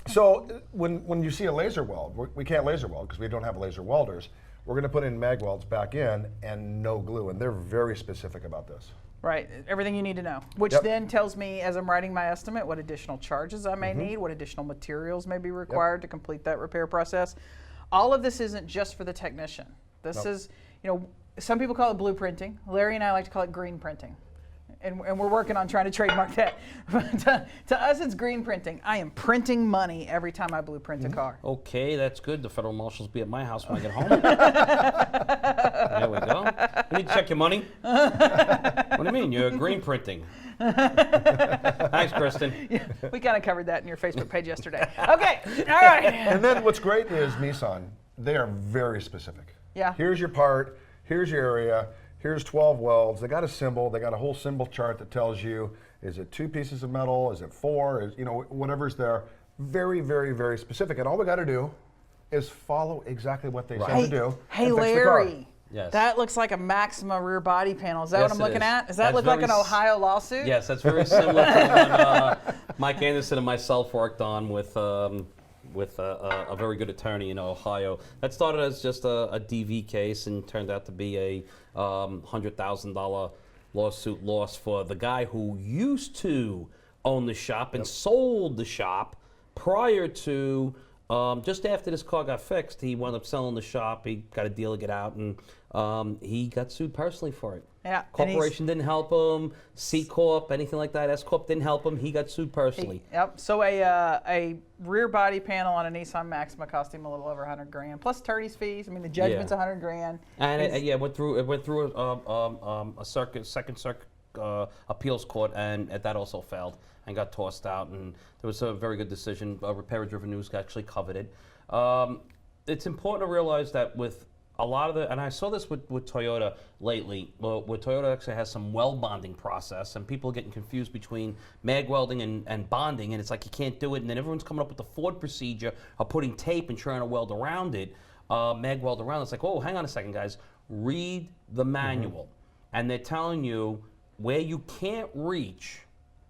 So when you see a laser weld, we can't laser weld because we don't have laser welders. We're going to put in mag welds back in and no glue, and they're very specific about this. Right, everything you need to know, which then tells me, as I'm writing my estimate, what additional charges I may need, what additional materials may be required to complete that repair process. All of this isn't just for the technician. This is, some people call it blueprinting. Larry and I like to call it green printing. And we're working on trying to trademark that. to us, it's green printing. I am printing money every time I blueprint a car. Okay, that's good. The federal marshals be at my house when I get home. There we go. You need to check your money. What do you mean? You're green printing. Thanks, Kristen. Yeah, we kind of covered that in your Facebook page yesterday. Okay, all right. And then what's great is Nissan, they are very specific. Yeah. Here's your part, here's your area, here's 12 welds. They got a symbol, they got a whole symbol chart that tells you, is it 2 pieces of metal, is it 4, is, whatever's there. Very, very, very specific. And all we got to do is follow exactly what they say to do. Hey, and fix the car. Larry. Yes. That looks like a Maxima rear body panel. Is that Yes, what I'm it looking is. at? Does that That's look like an very Ohio lawsuit? Yes, that's very similar to when Mike Anderson and myself worked on with a very good attorney in Ohio. That started as just a DV case and turned out to be a $100,000 lawsuit loss for the guy who used to own the shop and sold the shop prior to, just after this car got fixed, he wound up selling the shop. He got a deal to get out, and he got sued personally for it. Yeah. Corporation didn't help him. C Corp, anything like that. S Corp didn't help him. He got sued personally. Yep. So a rear body panel on a Nissan Maxima cost him a little over $100,000 plus attorney's fees. I mean, the judgment's $100,000. And it went through a second circuit appeals court, and that also failed and got tossed out. And there was a very good decision. Repair Driven News actually covered it. It's important to realize that with a lot of and I saw this with Toyota lately, where Toyota actually has some weld bonding process, and people are getting confused between mag welding and bonding, and it's like you can't do it, and then everyone's coming up with the Ford procedure of putting tape and trying to weld around it, mag weld around. It's like, oh, hang on a second, guys. Read the manual. And they're telling you where you can't reach,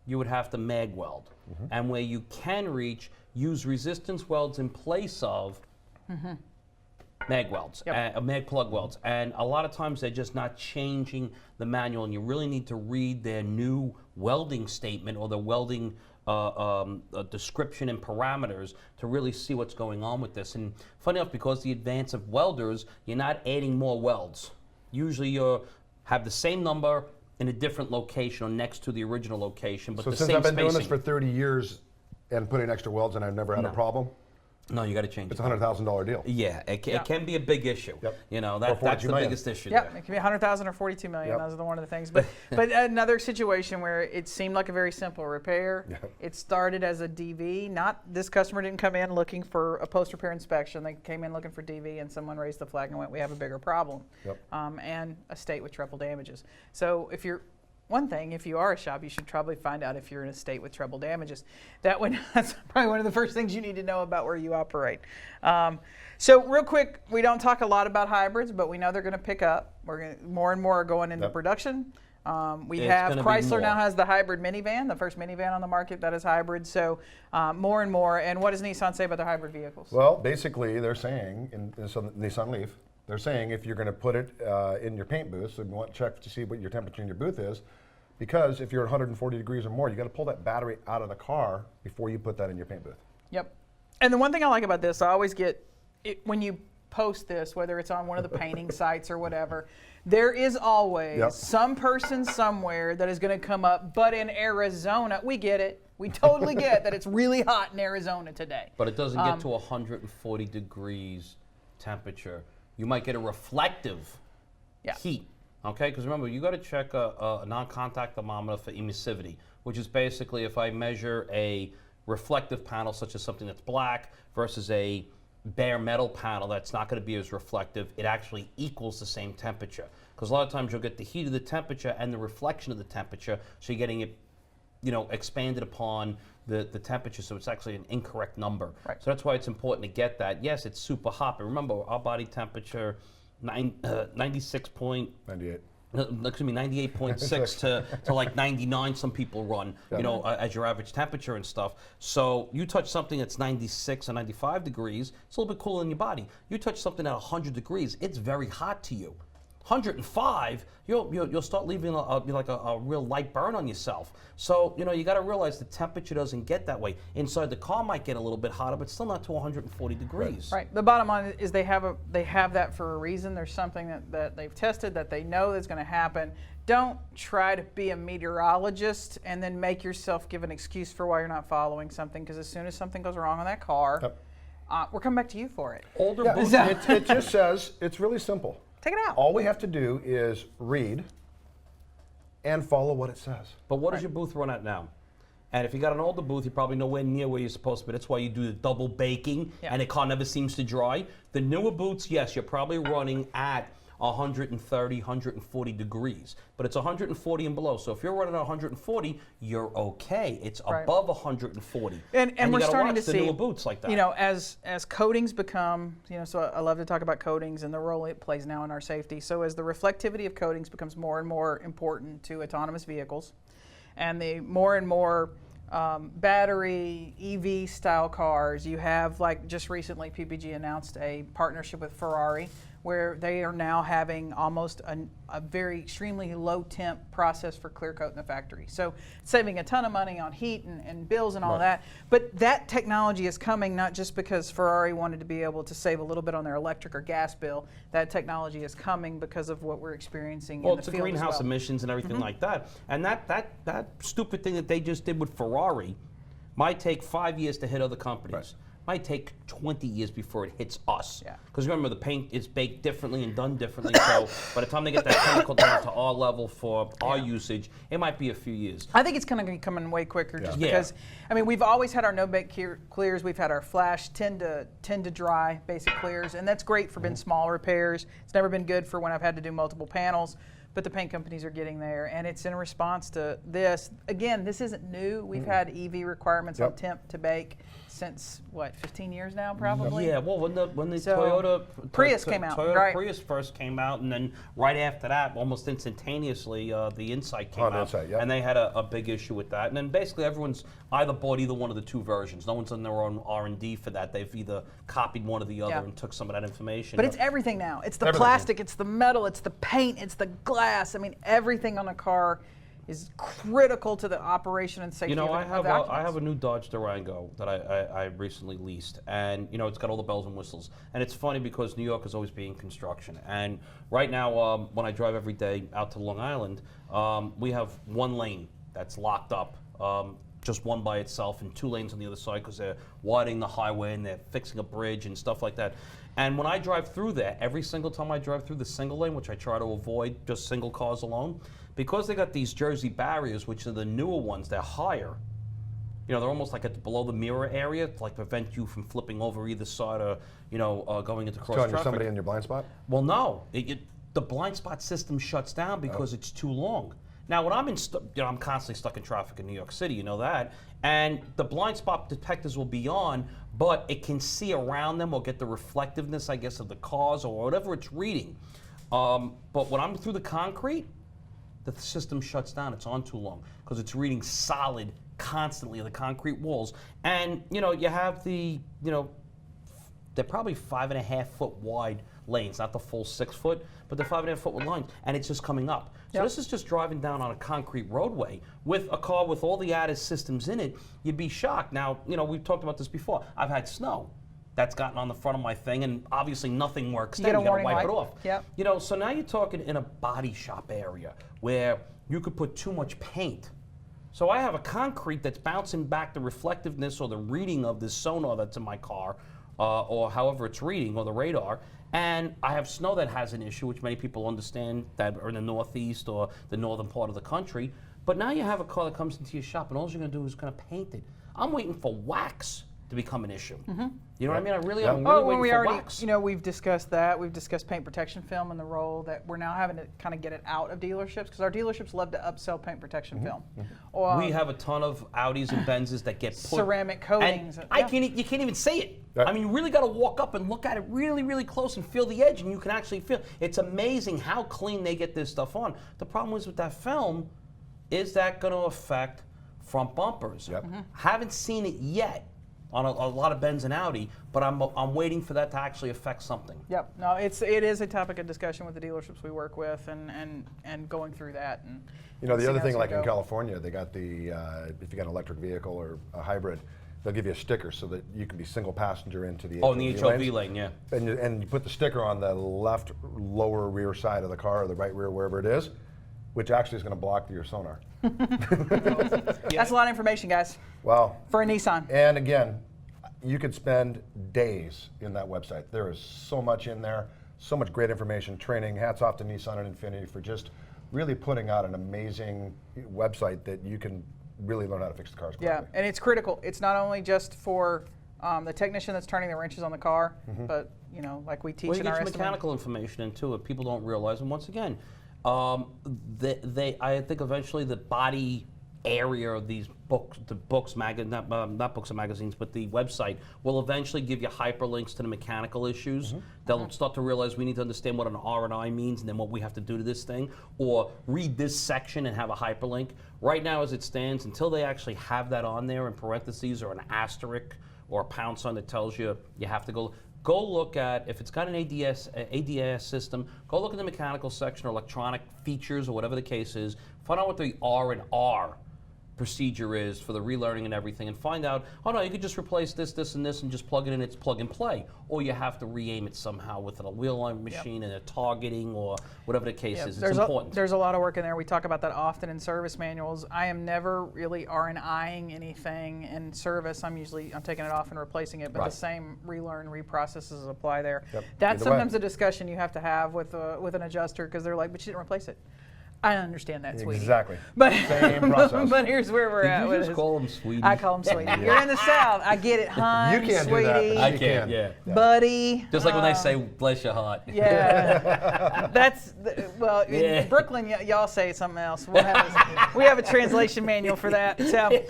you would have to mag weld. And where you can reach, use resistance welds in place of mag welds, mag plug welds. And a lot of times they're just not changing the manual, and you really need to read their new welding statement or the welding description and parameters to really see what's going on with this. And funny enough, because the advance of welders, you're not adding more welds. Usually you have the same number in a different location or next to the original location, but So the since same I've been spacing. doing this for 30 years and putting extra welds and I've never had a problem, No, you got to change it's it. a $100,000 deal. Yeah, it can be a big issue. Yep. That's 42 the million. biggest issue Yep, there. it can be 100,000 or 42 million. Yep. Those are one of the things. But another situation where it seemed like a very simple repair. Yep. It started as a DV. This customer didn't come in looking for a post-repair inspection. They came in looking for DV, and someone raised the flag and went, "We have a bigger problem," and a state with treble damages. So if you are a shop, you should probably find out if you're in a state with treble damages. That's probably one of the first things you need to know about where you operate. So real quick, we don't talk a lot about hybrids, but we know they're going to pick up. More and more are going into production. Chrysler now has the hybrid minivan, the first minivan on the market that is hybrid. So more and more. And what does Nissan say about their hybrid vehicles? Well, basically they're saying, in the Nissan Leaf, they're saying if you're going to put it in your paint booth, so you want to check to see what your temperature in your booth is, because if you're at 140 degrees or more, you got to pull that battery out of the car before you put that in your paint booth. Yep. And the one thing I like about this, I always get it when you post this, whether it's on one of the painting sites or whatever, there is always some person somewhere that is going to come up, but in Arizona, we get it. We totally get that it's really hot in Arizona today. But it doesn't get to 140 degrees temperature. You might get a reflective heat. Okay, because remember, you got to check a non-contact thermometer for emissivity, which is basically if I measure a reflective panel, such as something that's black, versus a bare metal panel that's not going to be as reflective, it actually equals the same temperature. Because a lot of times you'll get the heat of the temperature and the reflection of the temperature, so you're getting it, expanded upon the temperature, so it's actually an incorrect number. Right. So that's why it's important to get that. Yes, it's super hot, but remember our body temperature, 96 point. 98. Excuse me, 98.6 to like 99. Some people run, as your average temperature and stuff. So you touch something that's 96 or 95 degrees, it's a little bit cooler in your body. You touch something at 100 degrees, it's very hot to you. 105, you'll start leaving a real light burn on yourself. So you got to realize the temperature doesn't get that way. Inside the car might get a little bit hotter, but still not to 140 degrees. Right. The bottom line is they have that for a reason. There's something that they've tested that they know that's going to happen. Don't try to be a meteorologist and then make yourself give an excuse for why you're not following something, because as soon as something goes wrong on that car, we're coming back to you for it. Older Yeah, boots. it just says, it's really simple. Take it out. All we have to do is read and follow what it says. But what does your booth run at now? And if you got an older booth, you're probably nowhere near where you're supposed to be. That's why you do the double baking, and the car never seems to dry. The newer boots, yes, you're probably running at 130, 140 degrees. But it's 140 and below. So if you're running at 140, you're okay. It's above 140. And you we're gotta starting watch to the see newer boots like that. As coatings become, so I love to talk about coatings and the role it plays now in our safety. So as the reflectivity of coatings becomes more and more important to autonomous vehicles, and the more and more battery EV style cars, you have, like just recently PPG announced a partnership with Ferrari, where they are now having almost a very extremely low temp process for clear coat in the factory. So saving a ton of money on heat and bills and all that. But that technology is coming not just because Ferrari wanted to be able to save a little bit on their electric or gas bill. That technology is coming because of what we're experiencing in the field it's the greenhouse emissions and everything like that. And that stupid thing that they just did with Ferrari might take 5 years to hit other companies. Right. Might take 20 years before it hits us. Yeah. Because remember, the paint is baked differently and done differently. So by the time they get that chemical down to our level for our usage, it might be a few years. I think it's going to be coming way quicker just because, we've always had our no-bake clears. We've had our flash tend to dry basic clears, and that's great for been small repairs. It's never been good for when I've had to do multiple panels. But the paint companies are getting there, and it's in response to this. Again, this isn't new. We've had EV requirements on temp to bake since, 15 years now, probably? Yeah, well, when the Toyota Prius came out, Toyota right. Prius first came out, and then right after that, almost instantaneously, the Insight came out, Insight, and they had a big issue with that. And then basically everyone's either bought either one of the two versions. No one's done their own R&D for that. They've either copied one or the other and took some of that information. But it's everything now. It's the plastic, it's the metal, it's the paint, it's the glass. Everything on a car is critical to the operation and safety of occupants. I have a new Dodge Durango that I recently leased, and it's got all the bells and whistles. And it's funny because New York is always being construction, and right now when I drive every day out to Long Island, we have one lane that's locked up. Just one by itself, and 2 lanes on the other side because they're widening the highway and they're fixing a bridge and stuff like that. And when I drive through there, every single time I drive through the single lane, which I try to avoid just single cars alone, because they got these Jersey barriers, which are the newer ones, they're higher. They're almost like at below the mirror area to prevent you from flipping over either side or going into cross traffic. Somebody in your blind spot? Well, no, the blind spot system shuts down because it's too long. Now, when I'm constantly stuck in traffic in New York City, you know that, and the blind spot detectors will be on, but it can see around them or get the reflectiveness, I guess, of the cars or whatever it's reading. But when I'm through the concrete, the system shuts down. It's on too long because it's reading solid constantly on the concrete walls. And, you have they're probably 5.5 foot wide lanes, not the full 6 foot, but the 5.5 foot with lines, and it's just coming up. So this is just driving down on a concrete roadway with a car with all the added systems in it. You'd be shocked. Now, we've talked about this before. I've had snow that's gotten on the front of my thing, and obviously nothing works. You get a warning wipe light. it off. Yep. So now you're talking in a body shop area where you could put too much paint. So I have a concrete that's bouncing back the reflectiveness or the reading of this sonar that's in my car, or however it's reading, or the radar, and I have snow that has an issue, which many people understand that are in the Northeast or the northern part of the country. But now you have a car that comes into your shop, and all you're going to do is going to paint it. I'm waiting for wax to become an issue. You know what I mean? I'm really Oh, when waiting we for already, wax. we've discussed that. We've discussed paint protection film and the role that we're now having to kind of get it out of dealerships because our dealerships love to upsell paint protection film. Or We have a ton of Audis and Benzes that get put ceramic coatings. And Yeah. you can't even see it. Right. I mean, you really got to walk up and look at it really, really close and feel the edge, and you can actually feel. It's amazing how clean they get this stuff on. The problem is with that film, is that going to affect front bumpers? Yep. Haven't seen it yet on a lot of Benz and Audi, but I'm waiting for that to actually affect something. Yep. No, it is a topic of discussion with the dealerships we work with, and going through that. And The seeing other how thing, it's like gonna in go. California, they got the, if you got an electric vehicle or a hybrid, they'll give you a sticker so that you can be single passenger into the Oh, in the HOV lanes. lane, yeah. And you put the sticker on the left lower rear side of the car or the right rear, wherever it is, which actually is going to block your sonar. That's a lot of information, guys, Well, for a Nissan. and again, you could spend days in that website. There is so much in there, so much great information, training. Hats off to Nissan and Infinity for just really putting out an amazing website that you can really learn how to fix the cars Yeah, correctly. and it's critical. It's not only just for the technician that's turning the wrenches on the car, but like we teach Well, you in get our your estimate. mechanical information into it. People don't realize, and once again, I think eventually the body area of these books, not books and magazines, but the website will eventually give you hyperlinks to the mechanical issues. They'll start to realize we need to understand what an R&I means and then what we have to do to this thing, or read this section and have a hyperlink. Right now, as it stands, until they actually have that on there in parentheses or an asterisk or a pound sign that tells you you have to go look at, if it's got an ADS system, go look at the mechanical section or electronic features or whatever the case is. Find out what the R&R procedure is for the relearning and everything, and find out, oh no, you could just replace this, this, and this and just plug it in, it's plug and play. Or you have to re-aim it somehow with a wheel line machine and a targeting or whatever the case is. It's important. There's a lot of work in there. We talk about that often in service manuals. I am never really R&Ing anything in service. I'm taking it off and replacing it, but Right. the same relearn, reprocesses apply there. Yep. That's Either way. sometimes a discussion you have to have with an adjuster because they're like, but you didn't replace it. I understand that, sweetie. Exactly. But, Same process. but here's where we're at Did you with just this. call him sweetie? I call him sweetie. You're in the South. I get it, hon, You can't do that, sweetie, but I you can't, can. yeah. buddy. Just like when they say, bless your heart. Yeah, well, Yeah. in Brooklyn, y'all say something else. We have a translation manual for that. So,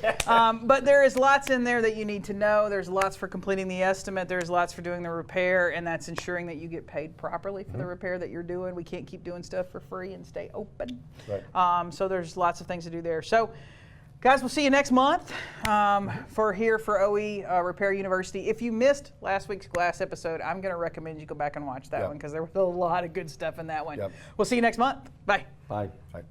but there is lots in there that you need to know. There's lots for completing the estimate. There's lots for doing the repair, and that's ensuring that you get paid properly for the repair that you're doing. We can't keep doing stuff for free and stay open. Right. So there's lots of things to do there. So, guys, we'll see you next month for OE Repair University. If you missed last week's glass episode, I'm going to recommend you go back and watch that Yep. one because there was a lot of good stuff in that one. Yep. We'll see you next month. Bye. Bye. Right.